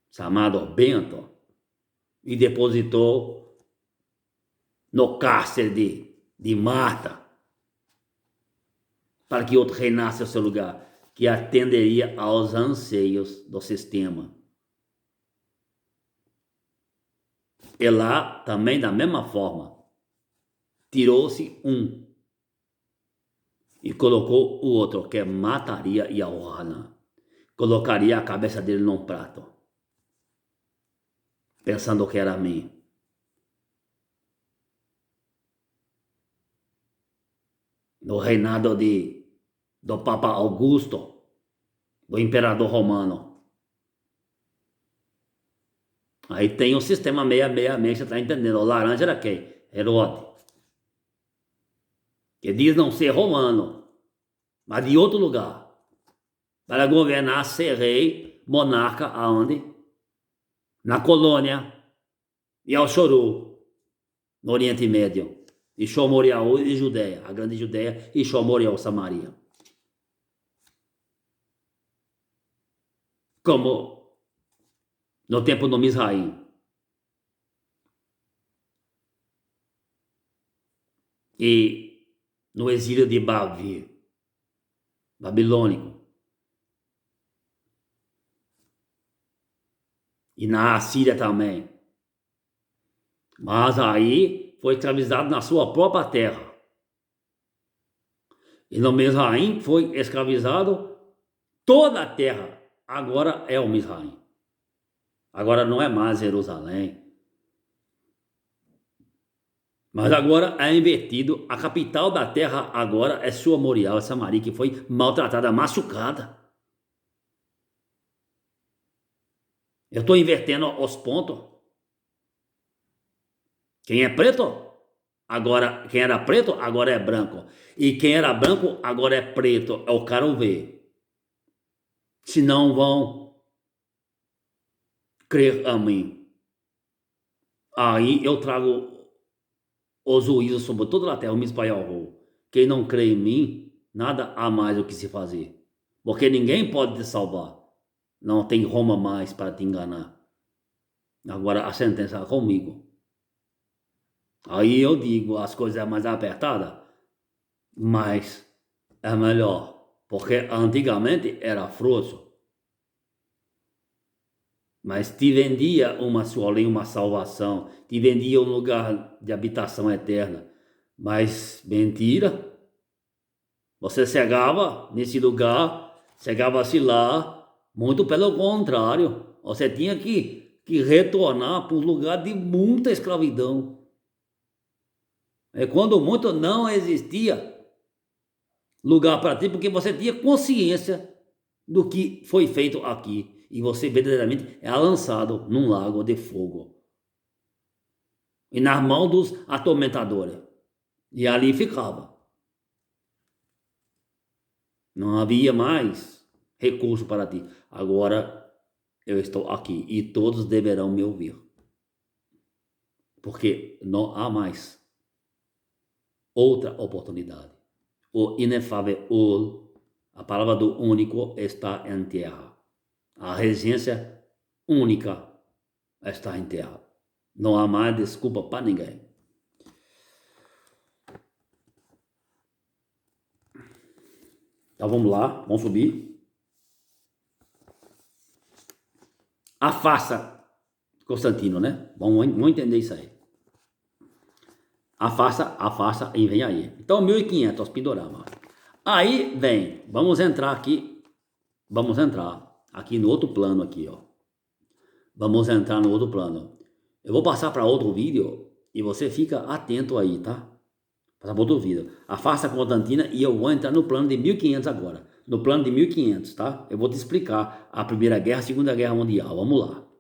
chamado Bento, e depositou no cárcere de Marta, para que outro reinasse ao seu lugar, que atenderia aos anseios do sistema. E lá, também da mesma forma, tirou-se um e colocou o outro, que mataria Yaohanan. Colocaria a cabeça dele num prato, pensando que era mim. No reinado do Papa Augusto, do imperador romano. Aí tem o sistema 666, você está entendendo? O laranja era quem? Herodes. Que diz não ser romano, mas de outro lugar. Para governar, ser rei, monarca, aonde? Na colônia e ao Chorô, no Oriente Médio. E Shomorial e Judéia, a grande Judéia, e Shomorial, Samaria. Como no tempo do Misraim. E no exílio de Bavi, babilônico. E na Assíria também. Mas aí foi escravizado na sua própria terra. E no Misraim foi escravizado toda a terra. Agora é o Misraim. Agora não é mais Jerusalém. Mas agora é invertido. A capital da terra agora é Shomorial, Samaria, que foi maltratada, machucada. Eu estou invertendo os pontos. Quem é preto, agora, quem era preto, agora é branco. E quem era branco, agora é preto. Eu quero ver. Se não vão crer a mim. Aí eu trago o juízo sobre toda a terra, o Mispaial. Quem não crê em mim, nada há mais o que se fazer. Porque ninguém pode te salvar. Não tem Roma mais para te enganar. Agora a sentença é comigo. Aí eu digo, as coisas é mais apertadas, mas é melhor. Porque antigamente era frouxo. Mas te vendia uma solinha, uma salvação. Te vendia um lugar de habitação eterna. Mas mentira. Você chegava nesse lugar, chegava-se lá, muito pelo contrário. Você tinha que retornar para um lugar de muita escravidão. É quando muito não existia lugar para ti, porque você tinha consciência do que foi feito aqui. E você verdadeiramente é lançado num lago de fogo. E nas mãos dos atormentadores. E ali ficava. Não havia mais recurso para ti. Agora eu estou aqui e todos deverão me ouvir. Porque não há mais outra oportunidade. O inefável Ol, a palavra do único, está em terra. A regência única está em terra. Não há mais desculpa para ninguém. Então vamos lá, vamos subir. Afasta Constantino, né? Vamos entender isso aí. Afasta e vem aí. Então 1500, Pindorama. Aí vem, vamos entrar aqui no outro plano aqui, ó. Vamos entrar no outro plano. Eu vou passar para outro vídeo e você fica atento aí, tá? Passar para outro vídeo. Afasta Constantina e eu vou entrar no plano de 1500 agora. No plano de 1500, tá? Eu vou te explicar a Primeira Guerra, a Segunda Guerra Mundial. Vamos lá.